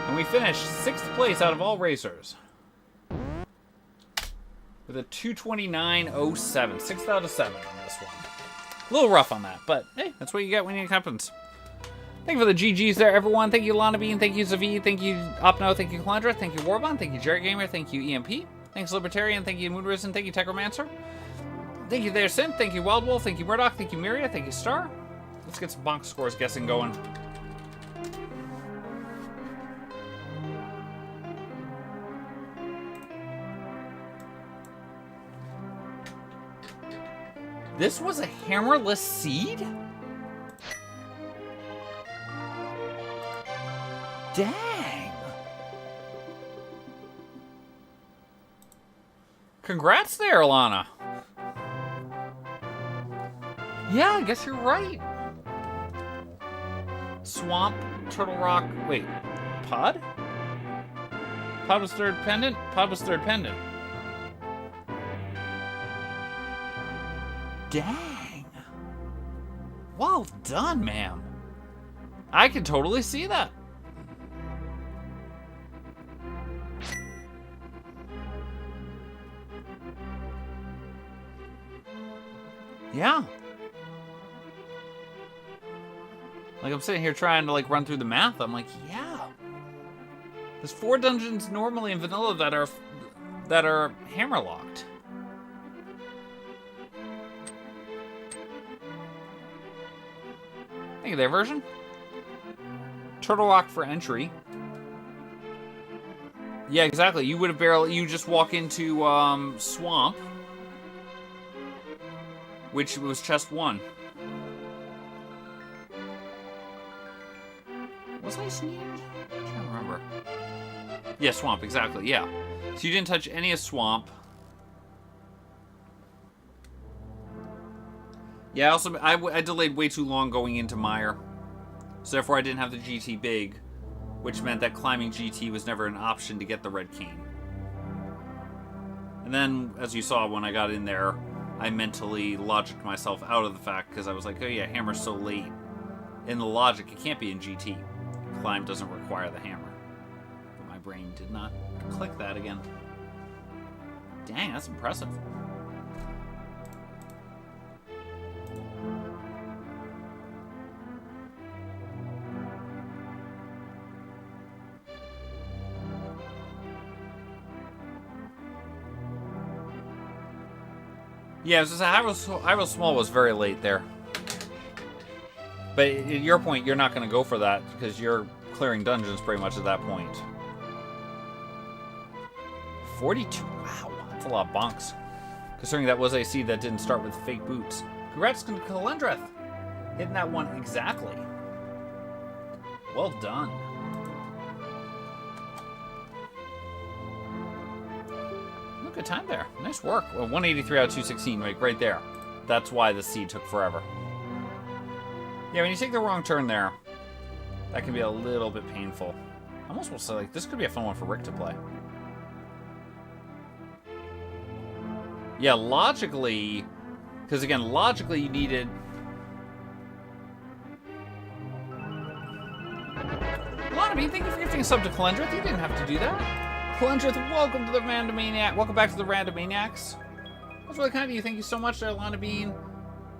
And we finished 6th place out of all racers. With a 229.07. 6th out of 7 on this one. A little rough on that, but hey, that's what you get when it happens. Thank you for the GGs there, everyone. Thank you, Lana Bean. Thank you, Zavi. Thank you, Opno. Thank you, Calandra. Thank you, Warbon. Thank you, Jerry Gamer. Thank you, EMP. Thanks, Libertarian. Thank you, Moonrisen. Thank you, Techromancer. Thank you there, Synth. Thank you, Wild Wolf. Thank you, Murdoch. Thank you, Miria. Thank you, Star. Let's get some bonk scores guessing going. This was a hammerless seed? Dang. Congrats there, Alana. Yeah, I guess you're right. Swamp, Turtle Rock, wait, Pod? Pod was third pendant? Pod was third pendant. Dang. Well done, ma'am. I can totally see that. Yeah. Like, I'm sitting here trying to, like, run through the math. I'm like, yeah. There's 4 dungeons normally in vanilla that are hammerlocked. Thank you there, version. Turtle Rock for entry. Yeah, exactly. You would have barely... You just walk into Swamp, which was chest 1. Was I sneezed? I can't remember. Yeah, Swamp, exactly, yeah. So you didn't touch any of Swamp. Yeah, also, I delayed way too long going into Mire. So therefore I didn't have the GT big, which meant that climbing GT was never an option to get the red cane. And then, as you saw when I got in there, I mentally logicked myself out of the fact, because I was like, oh yeah, hammer's so late. In the logic, it can't be in GT. Climb doesn't require the hammer. But my brain did not click that again. Dang, that's impressive. Yeah, it was just, Hyrule Small was very late there. But at your point, you're not going to go for that because you're clearing dungeons pretty much at that point. 42? Wow, that's a lot of bonks. Considering that was a seed that didn't start with fake boots. Congrats to Kalendreth. Hitting that one exactly. Well done. Good time there. Nice work. Well, 183 out of 216, right there. That's why the seed took forever. Yeah, when you take the wrong turn there, that can be a little bit painful. I almost will say, like, this could be a fun one for Rick to play. Yeah, logically, because again, logically you needed... Lonnaby, thank you for gifting a sub to Calendrith. You didn't have to do that. Calendrith, welcome to the Randomaniac. Welcome back to the Randomaniacs. That's really kind of you. Thank you so much there, Lonnabean.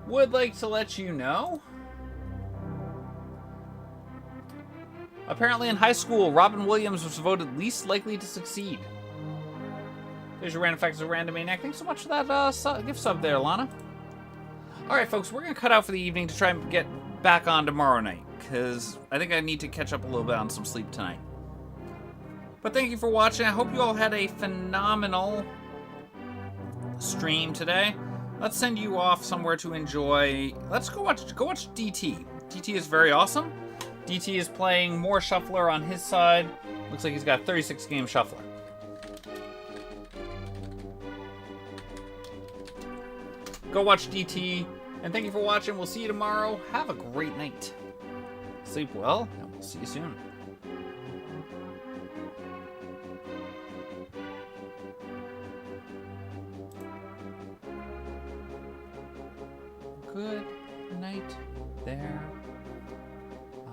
Would like to let you know. Apparently in high school, Robin Williams was voted least likely to succeed. There's your random facts of Randomaniac. Thanks so much for that gift sub there, Lana. Alright, folks, we're going to cut out for the evening to try and get back on tomorrow night, because I think I need to catch up a little bit on some sleep tonight. But thank you for watching. I hope you all had a phenomenal stream today. Let's send you off somewhere to enjoy. Let's go watch DT. DT is very awesome. DT is playing more Shuffler on his side. Looks like he's got 36 game Shuffler. Go watch DT, and thank you for watching. We'll see you tomorrow. Have a great night. Sleep well, and we'll see you soon. Good night there.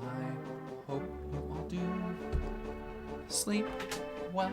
I hope you all do sleep well.